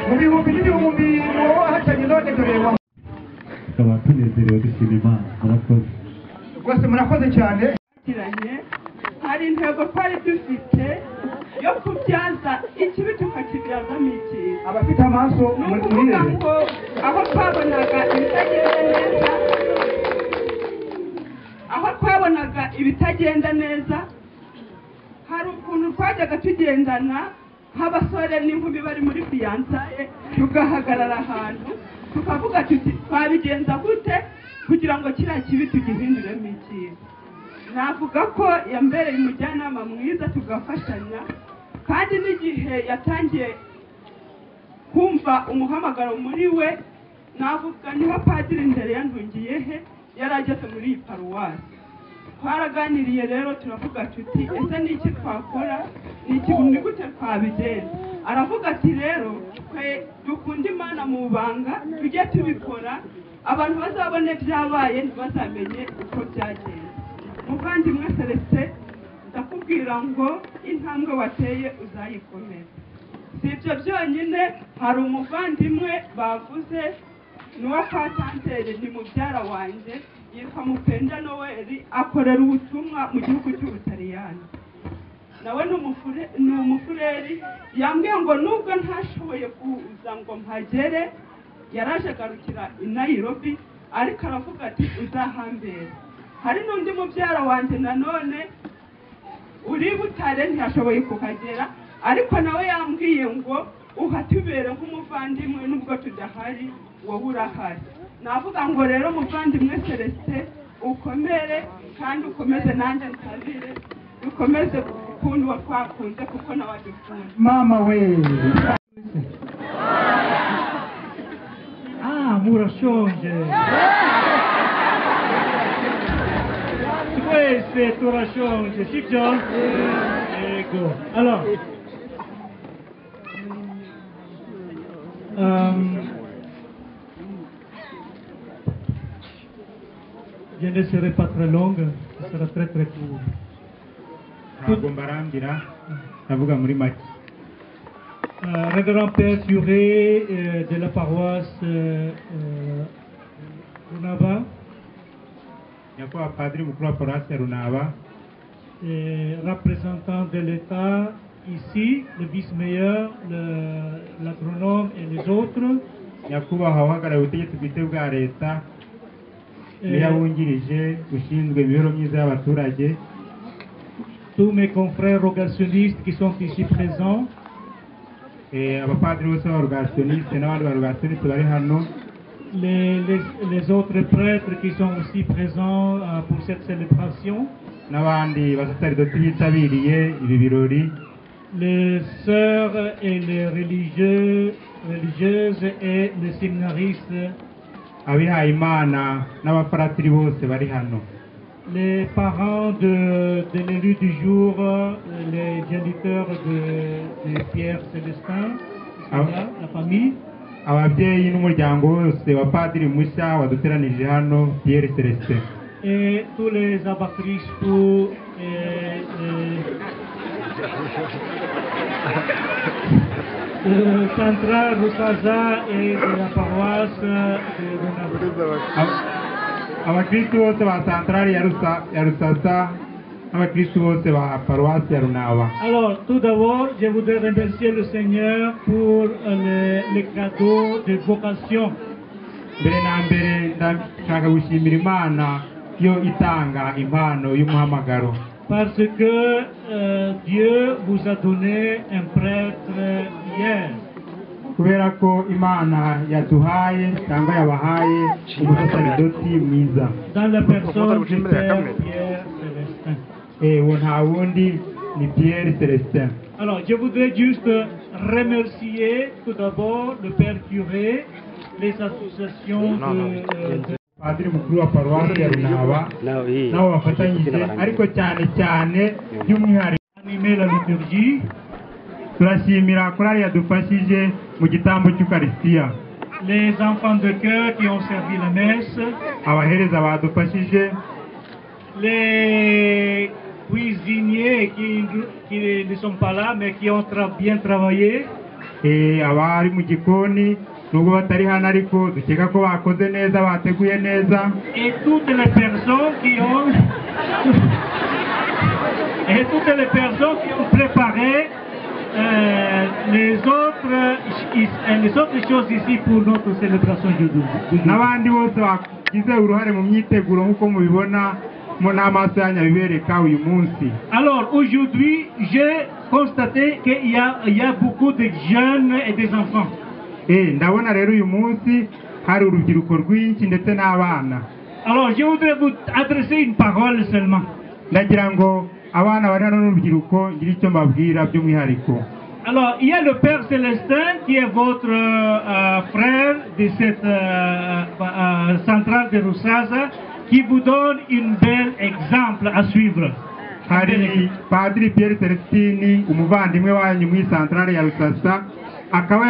mu bihumbi n'ibihumbi wowe wahatanye none dore wa tukaba tunezerewe dushima Imana. Murakoze rwose, murakoze cyane. hari intego twari dufite yo kubyaza ikibi tukakibyazamo icyiza. Abafite amaso ni ukuvuga ngo aho twabonaga ibitagenda neza hari ukuntu twajyaga tugendana nk'abasore n'inkumi bari muri fiyansaye, tugahagarara ahantu tukavuga tuti twabigenza gute kugira ngo kiriya kibi tugihinduremo icyiza. navuga ko yambereye umujyanama mwiza, tugafashanya, kandi n'igihe yatangiye kumva umuhamagaro muri we, navuga niho padiri imbere yantungiyehe yari ageze muri iyi paruwasi. Twaraganiriye rero turavuga tuti ese ni iki twakora, ni gute twabigenza. aravuga ati rero twe dukunda Imana mu banga, tujye tubikora, abantu bazabone byabaye ntibazamenye uko byagenze. Muvandimwe Celestin, ndakubwira ngo intambwe wateye uzayikomeza. Si ibyo byonyine, hari umuvandimwe bavuze n'uwa Katantere, ni mubyara wanjye, yitwa Mupenda Noeli, akorera ubutumwa mu gihugu cy'Ubutaliyani. nawe ni umufureri, yambwiye ngo nubwo ntashoboye kuza ngo mpagere, yaraje agarukira i Nairobi, ariko aravuga ati uzahambere. hari n'undi mubyara wanjye nanone uri Butare ntiyashoboye kuhagera, ariko nawe yambwiye ngo uhatubere nk'umuvandimwe nubwo tudahari, wowe urahari. navuga ngo rero muvandimwe Celestin, ukomere kandi ukomeze nanjye nsabire, dukomeze gukunda uwo twakunze kuko nawe adukunda. Mama we murashonje twese turashonje, sibyo? Yego. Alors je ne serai pas très longue, ce sera très très court. ntabwo mbarambira, ndavuga muri make. Révérend Père Curé de la paroisse Runaba, nyakubahwa padiri mukuru wa paruwasi ya Runaba, représentant de l'État ici, le vice-meilleur, l'agronome et les autres, nyakubahwa uhagarariye ubutegetsi bwite bwa leta, meya wungirije ushinzwe imibereho myiza y'abaturage, tous mes confrères rogationnistes qui sont ici présents, abapadiri bose b'abarogationnistes n'abandi barogationnistes bari hano, les autres prêtres qui sont aussi présents pour cette célébration, n'abandi basaseridoti bitabiriye ibi birori, les sœurs et les religieuses et les séminaristes, abihaye Imana n'abaparatiri bose bari hano, les parents de l'élu du jour, les géniteurs de Pierre Célestin, la famille, ababyeyi n'umuryango wose wa padiri mushya waduteranije hano Pierre Célestin, et tous les abattrices pour Central Rusaza et de la paroisse de Runaba. abakristu bose ba Centrale ya Rusaza n'abakristu bose ba paruwasi ya Runaba. Alors, tout d'abord, je voudrais remercier le Seigneur pour les cadeaux de vocation. mbere na mbere ndashaka gushimira Imana yo itanga impano y'umuhamagaro. Parce que Dieu vous a donné un prêtre hier. Kubera ko Imana yaduhaye cyangwa yabahaye umusaseridoti mwiza. Dans la personne du Père Pierre Célestin. Uwo nta wundi ni Pierre Célestin. Alors, je voudrais juste remercier tout d'abord le Père Curé, les associations de Padiri mukuru wa paruwasi ya Runaba nabo bafatanyije ariko cyane by'umwihariko animer la liturgie. Turashimira korali yadufashije mu gitambo cy'Ukaristiya. Les enfants de cœur qui ont servi la messe. Abahereza badufashije. Les cuisiniers qui ne sont pas là mais qui ont bien travaillé. Abari mu gikoni nubwo batari hano ariko dukeka ko bakoze neza bateguye neza. Et toutes les personnes qui ont préparé les autres choses ici pour notre célébration d'aujourd'hui. N'abandi bose bagize uruhare mu myiteguro nk'uko mubibona mu n'amaso yanyu bibereka uyu munsi. Alors aujourd'hui, j'ai constaté qu'il y a beaucoup de jeunes et des enfants. Ndabona rero uyu munsi hari urubyiruko rwinshi ndetse n'abana. Alors je voudrais vous adresser une parole seulement. Ndagira ngo abana bari hano n'urubyiruko ngira icyo mbabwira by'umwihariko. Alors il y a le Père Célestin qui est votre frère de cette centrale de Rusasa qui vous donne un bel exemple à suivre. Hari Padiri Pierre Celestini umuvandimwe wanyu muri centrale ya Rusasa akaba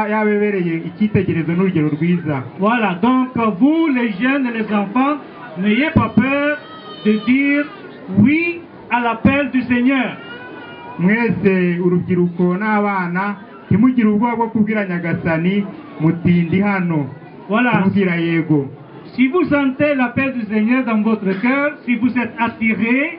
yabebereye icyitegererezo n'urugero rwiza. Voilà, donc vous les jeunes et les enfants, n'ayez pas peur de dire oui à l'appel du Seigneur. Mwese urubyiruko n'abana ntimugire ubwoba bwo kubwira Nyagasani mutindi hano. Voilà. Mubwira yego. Si vous sentez l'appel du Seigneur dans votre cœur, si vous êtes attiré,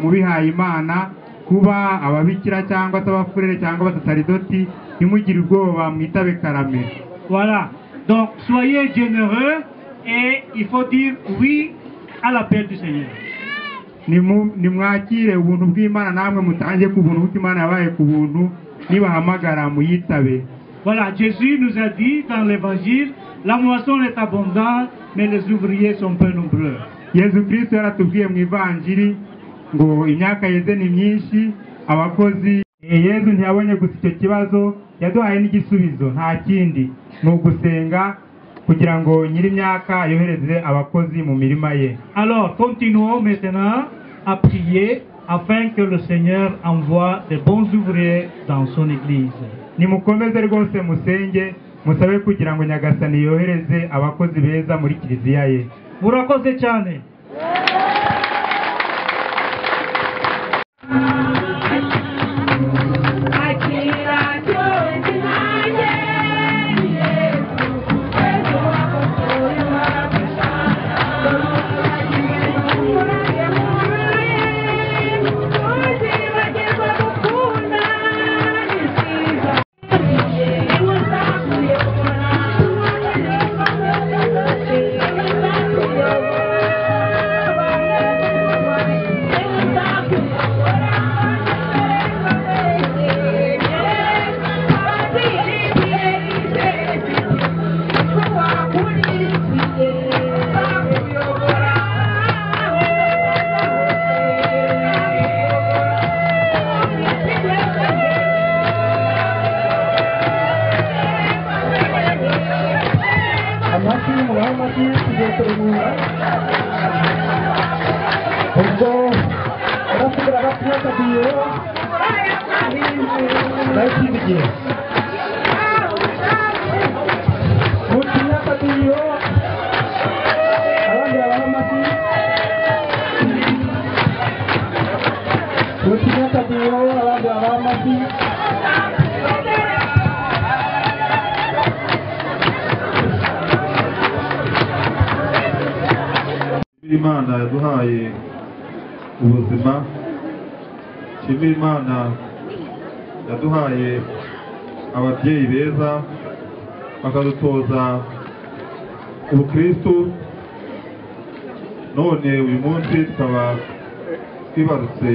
mubihaye Imana kuba ababikira cyangwa abafurere cyangwa abasaseridoti ntimugire ubwoba mwitabe karame. Voilà. Donc soyez généreux et il faut dire oui à l'appel du Seigneur. Nimwakire ubuntu bw'Imana namwe mutange ku buntu bw'Imana yabaye ku buntu nibahamagara muyitabe. Voilà, Jésus nous a dit dans l'évangile, la moisson est abondante mais les ouvriers sont peu nombreux. Yesu Kristo yaratubwiye mu ivanjiri ngo imyaka yeze ni myinshi abakozi. Yesu ntiyabonye gusa icyo kibazo, yaduhaye n'igisubizo, nta kindi ni ugusenga kugira ngo nyiri imyaka yohereze abakozi mu mirima ye. Alors continuons maintenant à prier afin que le Seigneur envoie de bons ouvriers dans son église. Nimukomeze rwose musenge musabe kugira ngo Nyagasani yohereze abakozi beza muri kiliziya ye. Murakoze cyane. Imana yaduhaye ubuzima, shimira Imana yaduhaye ababyeyi beza bakadutoza ubukristu, none uyu munsi tukaba twibarutse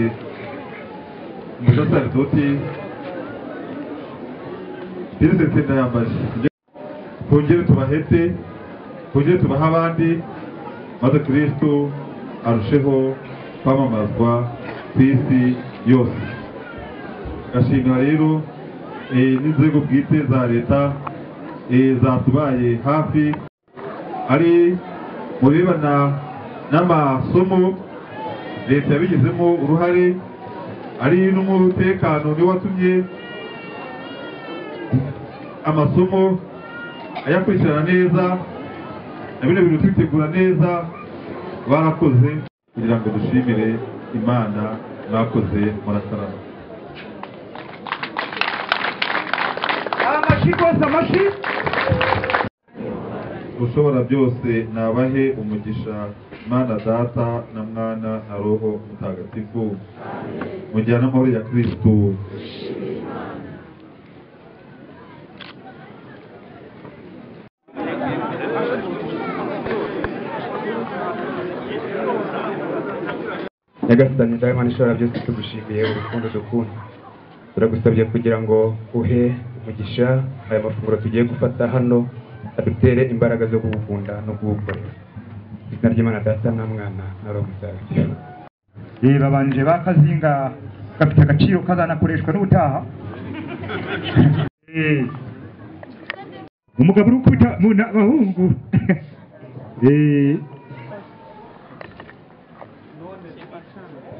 umusaseridoti Vincent Ndayambaje. Twongere tubahete, twongere tubahe abandi, maze Kristo arusheho kwamamazwa ku isi yose. Gashimira rero n'inzego bwite za leta zatubaye hafi, ari mu birebana n'amasomo leta yabigizemo uruhare, ari n'umutekano niwe watumye amasomo ayakurikirana neza na bino bintu tubitegura neza. Barakoze kugira ngo dushimire Imana, mwakoze murasarama. Amashi rwose amashi. Ushobora byose nabahe umugisha Imana Data na Mwana na Roho Mutagatifu, mujyana amahoro ya Kristo. Nyagasani Dawe Imana ishobora byose, tugushimiye urukundo dukunda. Turagusabye kugira ngo uhe umugisha aya mafunguro tugiye gufata hano, adutere imbaraga zo kugukunda no kugukorera. Izina ry'Imana Data na Mwana na Roho Mutagatifu. Babanje bakazinga gafite agaciro kazanakoreshwa n'ubutaha. Umugabo uri kubita mu bahungu.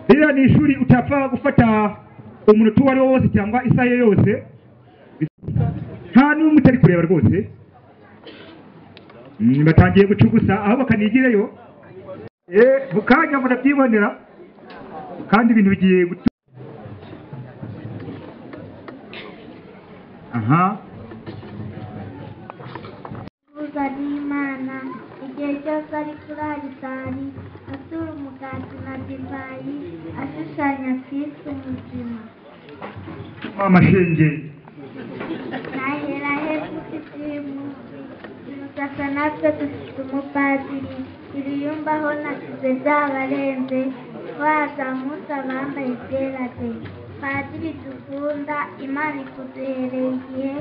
Iriya ni ishuri utapfa gufata umunota uwo ari wo wose cyangwa isaha yose, nta n'umwe utari kureba rwose. Batangiye gucugusa aho bakanigireyo, mu kanya murabyibonera, kandi ibintu bigiye gutu. Imana igihe cyose ari kuri alitari atura umugati na divayi ashushanya Kristo muzima. Mama Shenge nahera hepfo ufite munsi birugasa natwe dufite umupadiri ibiyumbaho nasize byabarenze wazamutse bambaye ibyerade. Padiri dukunda, Imana ikuduhereye igihe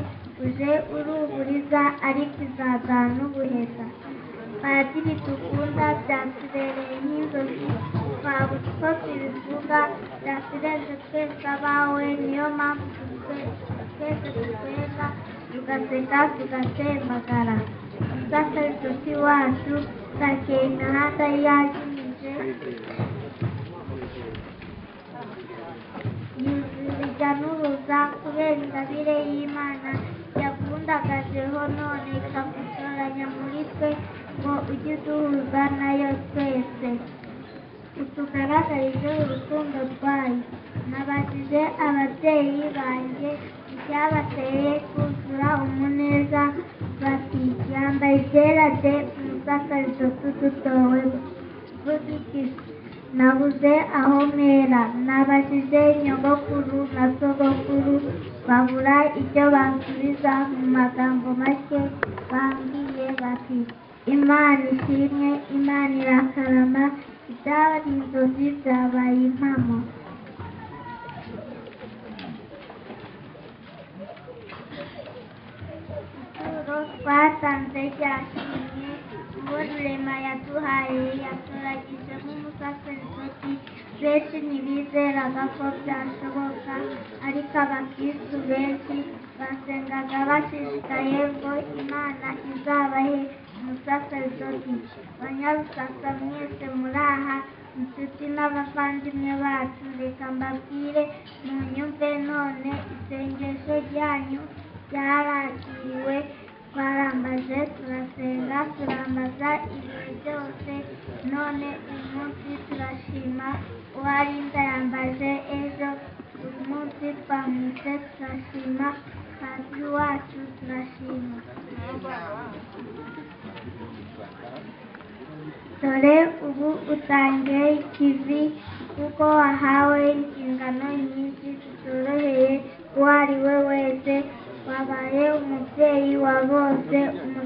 uje uruburiza ariko izaza n'ubuheza. Padiri dukunda, byatubereye nk'inzozi twabuze uko tubivuga, byaturenze twese abawe, niyo mpamvu twese dutwenga tugaseka tugatembagara. Umusaseridoti wacu takeye imihanda yajimije yuzurija n'uruza kubera ingabire y'Imana yakundagajeho, none ikagutoranya muri twe ngo ujye uduhuza nayo twese, utugaragarize urukundo rwayo. Nabajije ababyeyi banjye icyabateye kuzura umuneza, bati yambaye ibyerade umusaseridoti udutowe vugikiza. Nabuze aho mpera, nabajije nyogokuru na sogokuru, babura icyo bansubiza. Mu magambo make bambwiye bati Imana ishimwe, Imana irakarama, ibyari inzozi byabaye impamo. Ituro twatanze ryashimye, uwo Rurema yaduhaye yatoragijemo umusaseridoti. Benshi ntibizeraga ko byashoboka, ariko abakristu benshi basengaga bashishikaye ngo Imana izabahe umusaseridoti. Banyarusasa mwese muri aha, inshuti n'abavandimwe bacu, reka mbabwire munyumve none, isengesho ryanyu ryarakiriwe. Twarambaje turasenga turambaza ibihe byose, none uyu munsi turashima uwari Ndayambaje ejo, uyu munsi twamwise turashima padiri wacu turashima. Dore ubu utangiye ikivi kuko wahawe inshingano nyinshi zitoroheye uwo ari we wese, wabaye umubyeyi wa bose,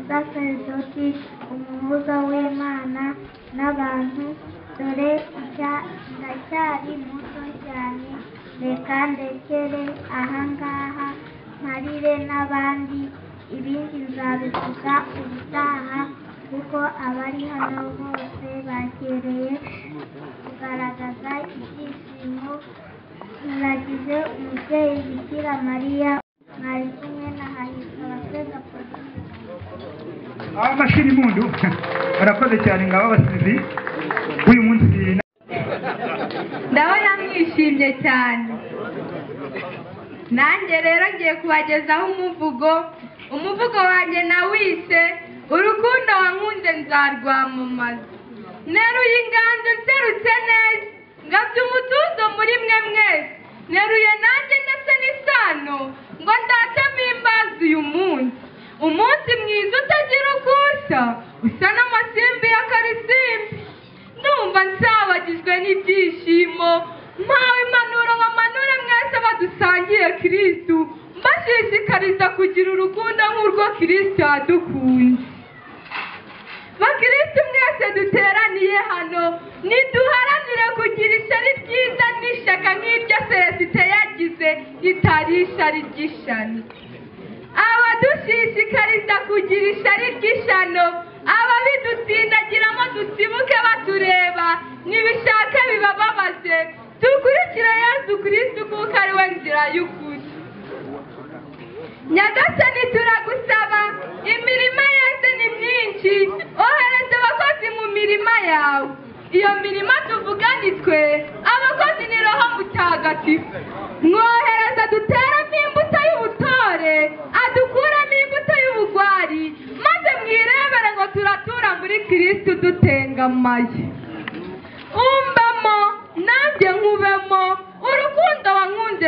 umusaserdoti umuhuza w'Imana n'abantu dore ndacyari muto cyane reka ndekere ahangaha mparire n'abandi ibindi nzabivuga ubutaha kuko abari hano bose bakereye kugaragaza ibyishimo muragize umubyeyi Bikira Mariya mwari kumwe na Hahirwa Abasenga Pauline. Amashini mundu barakoze cyane ngaba abasizi uyu munsi ndabona mwishimye cyane. Nanjye rero ngiye kubagezaho umuvugo wanjye nawise urukundo wankunze nzarwamamaza. Neruye inganzo nserutse neza ngabye umutuzo muri mwe mwese, neruye nanjye ndetse n'isano ngo ndate mpimbaze uyu umunsi mwiza utagira ukusa usa n'amasimbi ya karisimbi. Ndumva nsabagijwe n'ibyishimo mpawe impanuro bamanure mwese badusangiye Kristu, mbashishikariza kugira urukundo nk'urwo Kristu yadukunze. Bakristu mwese duteraniye hano niduharanire kugira ishyari ryiza n'ishyaka nk'iryo Celestin yagize ritari ishyari ry'ishyano. Abadushishikariza kugira ishyari ry'ishyano, ababidutsindagiramo dusibuke batureba nibishaka bibababaze, dukurikire Yesu Kristu kuko ari we nzira y'ukuri. Nyagasani turagusaba, imirima yose ni myinshi, ohereza abakozi mu mirima yawe. Iyo mirima tuvuga ni twe, abakozi ni Roho Mutagatifu. Mwohereza duteramo imbuto y'ubutore, adukuramo imbuto y'ubugwari, maze mwirebere ngo turatura muri Kristu dutengamaye. Umbamo nanjye nkubemo, urukundo wankunze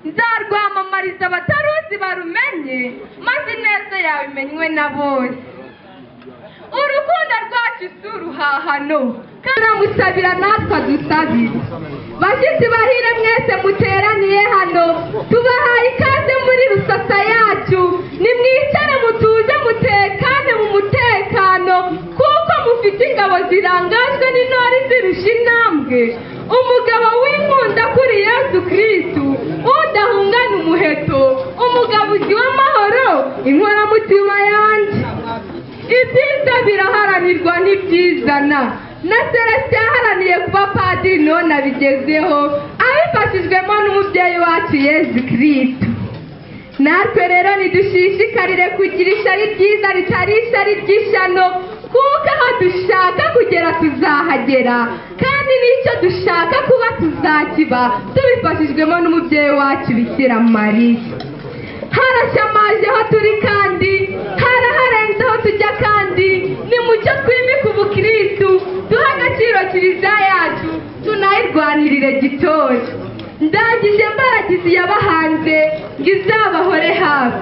nzarwamamariza abataruzi barumenye, maze ineza yawe imenywe na bose. Urukundo rwacu si uruhahano, karamusabira natwe adusabire. Bashyitsi bahire mwese muteraniye hano, tubahaye ikaze muri rusasa yacu. Nimwicare mutuze mutekane mu mutekano, kuko mufite ingabo zirangajwe n'intore zirusha intambwe. Umugabo w'inkunda kuri Yesu Kristu, udahungana umuheto, umugabuzi w'amahoro, inkoramutima yanjye. Ibyiza biraharanirwa n'ibyizana. Na Celestin yaharaniye kuba padiri none abigezeho, abifashijwemo n'umubyeyi wacu Yesu Kristu. Natwe rero nidushishikarire kugira ishyari ryiza ritari ishyari ry'ishyano, kuko aho dushaka kugera tuzahagera, kandi n'icyo dushaka kuba tuzakiba tubifashijwemo n'umubyeyi wacu Bikira Mariya. Harashamaje aho turi kandi haraharenze aho tujya, kandi ni mucyo twimike ubukristu, duha agaciro kiliziya yacu, tunayirwanirire gitoya. Ndangije mbaragizi yabahanze ngo izabahore hafi.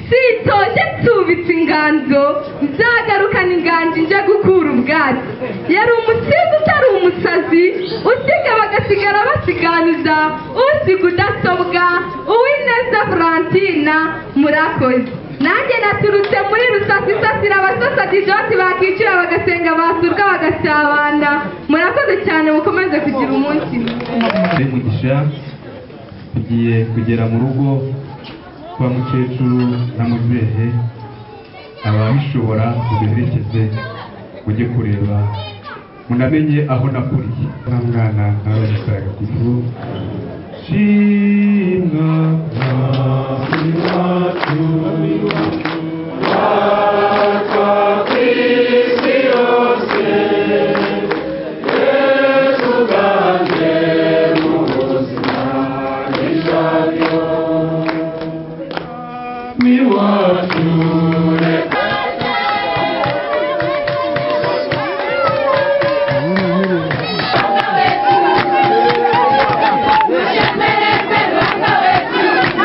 Sitoje nsubitse inganzo, nzagarukana inganji nje gukura ubwatsi. Yari umusizi utari umusazi, usiga bagasigara basiganiza, usiga udasobwa, Uwineza Valentina. Murakoze. Nanjye naturutse muri rusasa isasira abasasadijoti bakicira bagasenga, basurwa bagasabana. Murakoze cyane, mukomeze kugira umunsi mwiza. Tugiye kugera mu rugo kwa mukecuru na muzehe, ababishobora kubiherekeze mujye kureba munamenye aho nakuriye. Na mwana nawe mutagatifu shimwa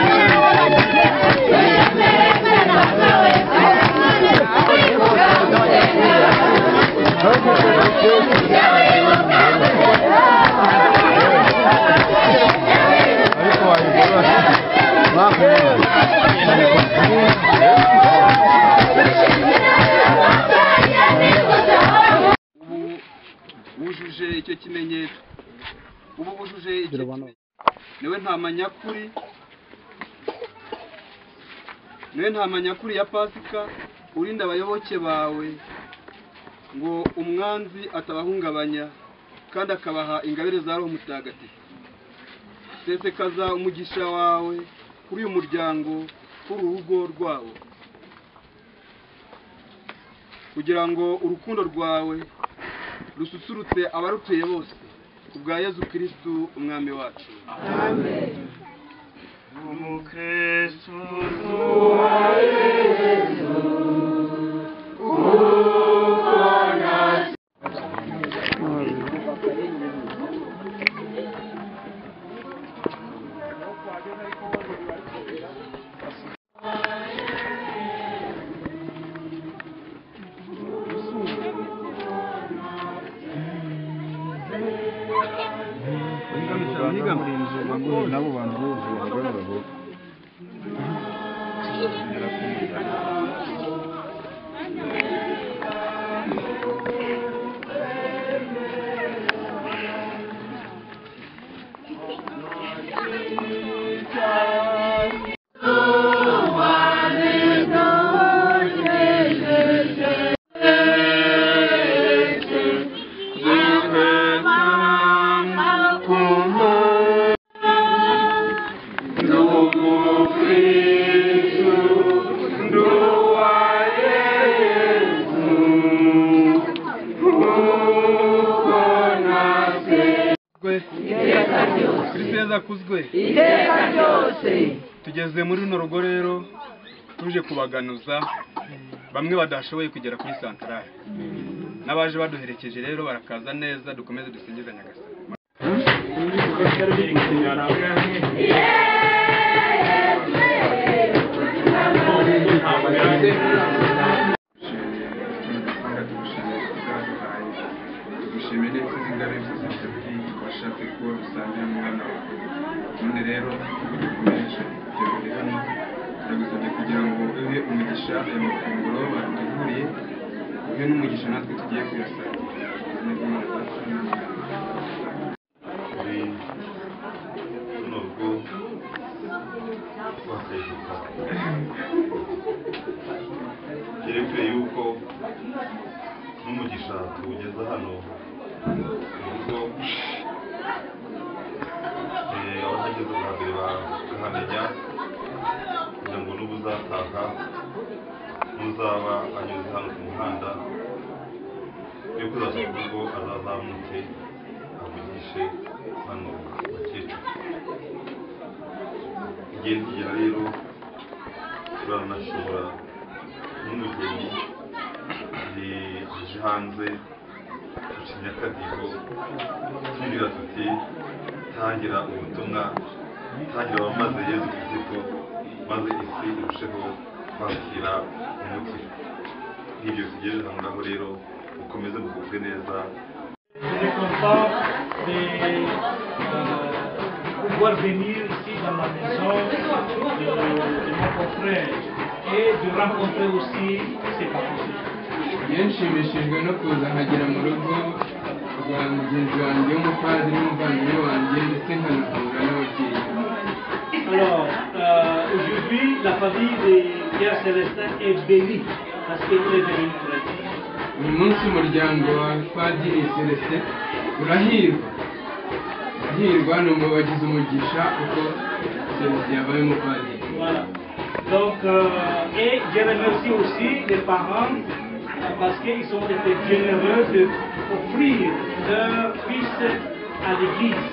Thank you. wuje niwe ntama nyakuri ya Pasika, urinda abayoboke bawe ngo umwanzi atabahungabanya kandi akabaha ingabire za Roho Mutagatifu. Sesekaza umugisha wawe kuri uyu muryango, kuri urugo rwawo, kugira ngo urukundo rwawe rususurutse abarutuye bose, kubwa Yezu Kristu umwami wacu. Amen. Umukristu nabo bantu bose bagaragara tugeze muri runo rugo rero tuje kubaganuza bamwe badashoboye kugera kuri santarare, n'abaje baduherekeje rero barakaza neza. Dukomeze dusingize Nyagasani. Dushimire n'inzingano zose washatse ko rusangira umwana wawe. None rero dukomeje kugera hano, turagusabye kugira ngo uhe umugisha aya mafunguro baduteguriye, uhe n'umugisha natwe tugiye kuyasangira. runo rugo rwakayiguka keretse yuko n'umugisha tuwugeza hano urugo abahageze bwa mbere bakahamenya, kugira ngo n'ubuzataha n'uzaba anyuze hano ku muhanda yuko uzaza ku rugo azazamuke avugishe hano bakecuru. Igihe nikigera rero turanashobora n'umugeni aje hanze ducinya akadiho tugira tuti tangira ubutumwa, tangira abamaze Yezu Kristo, maze isi irusheho kwakira umukiro. N'ibyo tugejeje aho ngaho rero ukomeze mugubwe neza. Pouvoir venir ici dans la maison de mon confrère et de rencontrer aussi ses parents. Nshimishijwe no kuza nkagera mu rugo rwa mugenzi wanjye w'umupadiri n'umuvandimwe wanjye, ndetse nkanahura n'ababyeyi. Alors, aujourd'hui, la famille de Pierre Célestin est bénie parce qu'il est venu prêter. Uyu munsi umuryango wa Padiri Celestin urahirwa. Urahirwa ni mu bagize umugisha kuko Celestin yabaye umupadiri. Voilà. Donc, et je remercie aussi les parents parce qu'ils ont été généreux d'offrir leur fils à l'église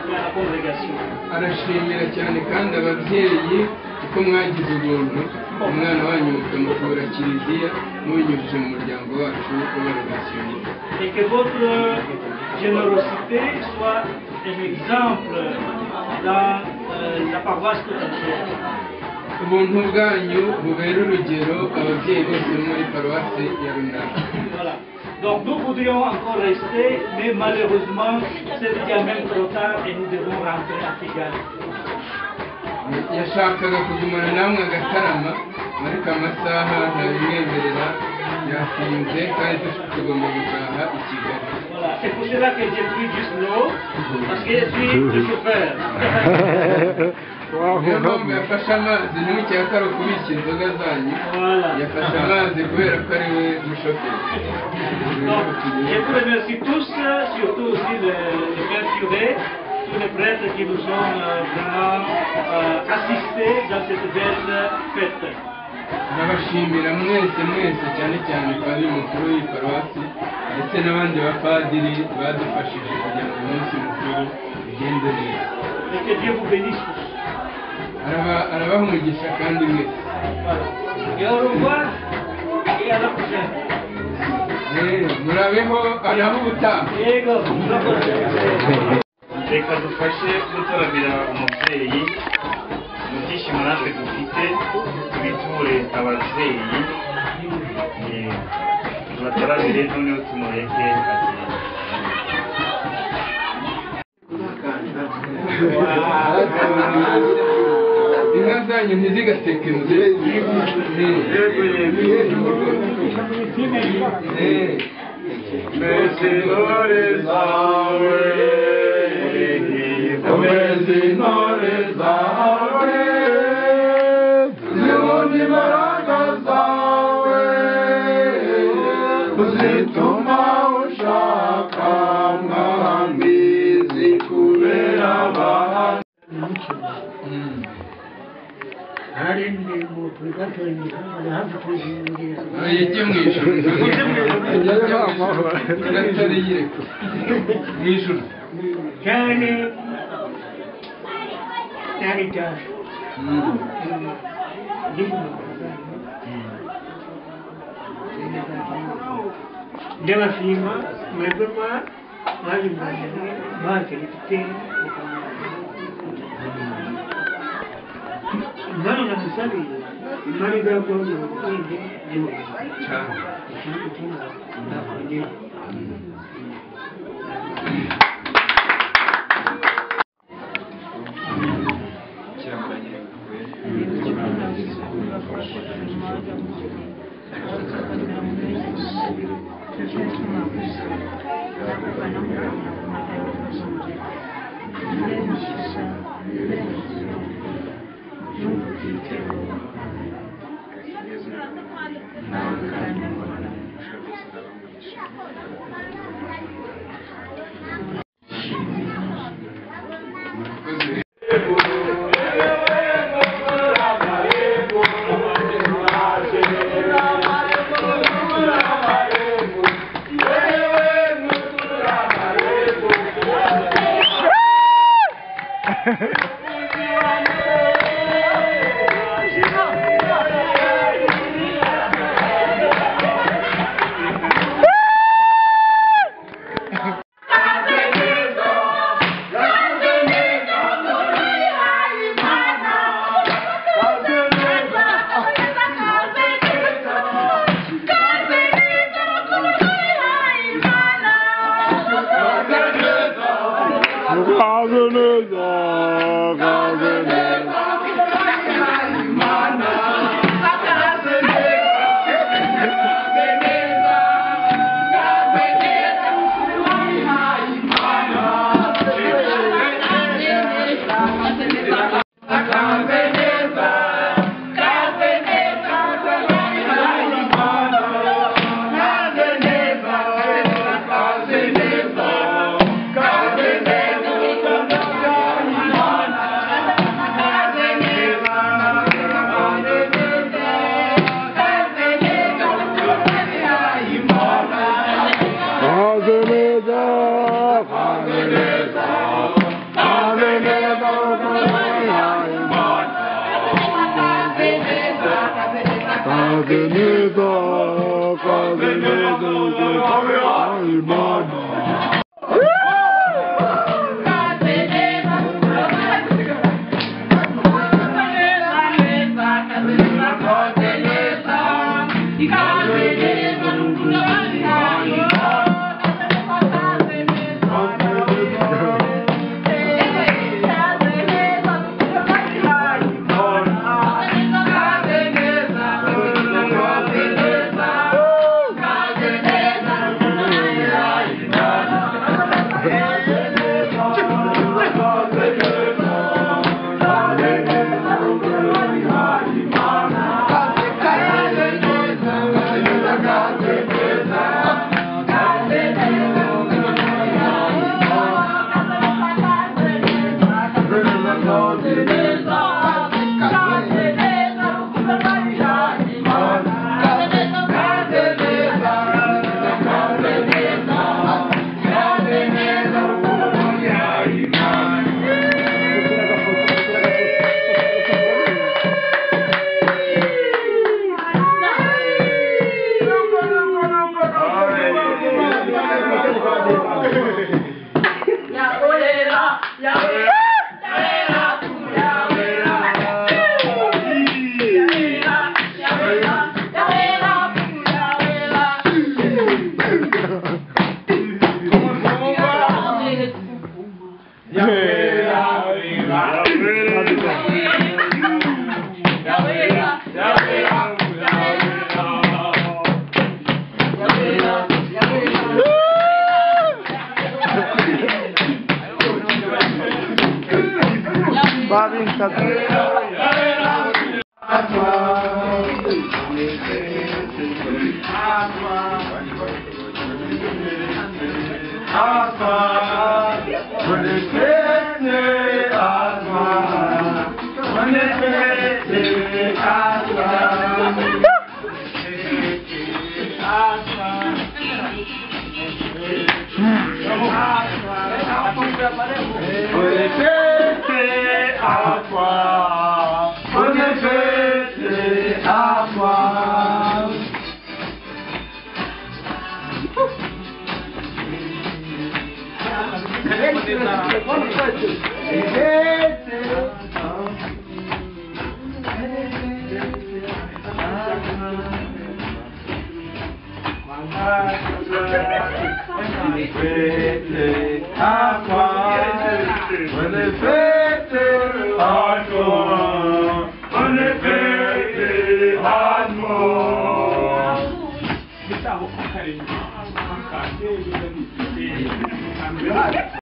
et à la congrégation. Arashimira cyane kandi ababyeyi kuko mwagize ubuntu umwana wanyu mukamukura kiliziya mubinyujije mu muryango wacu w'abarogasiyonistes. Et que votre générosité soit un exemple dans la paroisse tout entière. Ubuntu bwanyu bubera urugero ababyeyi bose muri paruwasi ya Runaka. Voilà. Donc nous voudrions encore rester, mais malheureusement c'est déjà même trop tard et nous devons rentrer à Kigali. Yashakaga kugumana namwe agatarama ariko amasaha ntabimwemerera yatinze kandi tugomba gutaha i Kigali. Voilà. c'est pour cela que j'ai pris juste l'eau, parce que je suis le chauffeur. niyo mpamvu yafashe amazi ntimukeka ko ari ukubika inzoga zanyu yafashe amazi kubera ko ari we mushoferi. Je vous remercie tous, surtout aussi les pères curés, tous les prêtres qui nous ont vraiment assistés dans cette belle fête. Ndabashimira mwese cyane cyane padiri mukuru w'iparuwasi ndetse n'abandi bapadiri badufashije kugira ngo umunsi mukuru ugende neza. Et que Dieu vous bénisse tous. Arabaha umugisha kandi mwese. Et au revoir et à la prochaine. Murabeho araho ubutaha. Yego. Reka dufashe gutoramira umubyeyi mu byishimo natwe dufite tubiture ababyeyi tubataramire noneho tumureke inka zanyu ntizigaseke muze. Mbese intore zawe mbese intore zawe zibona imbaraga zawe zituma ushaka mwami zikubera abantu. Yajye mu ijuru tugatari yireka mu ijuru cyane ndabashima mwebwe mwaje mwaje mfite imana namusabiye imana izaguha ubwenge cyane.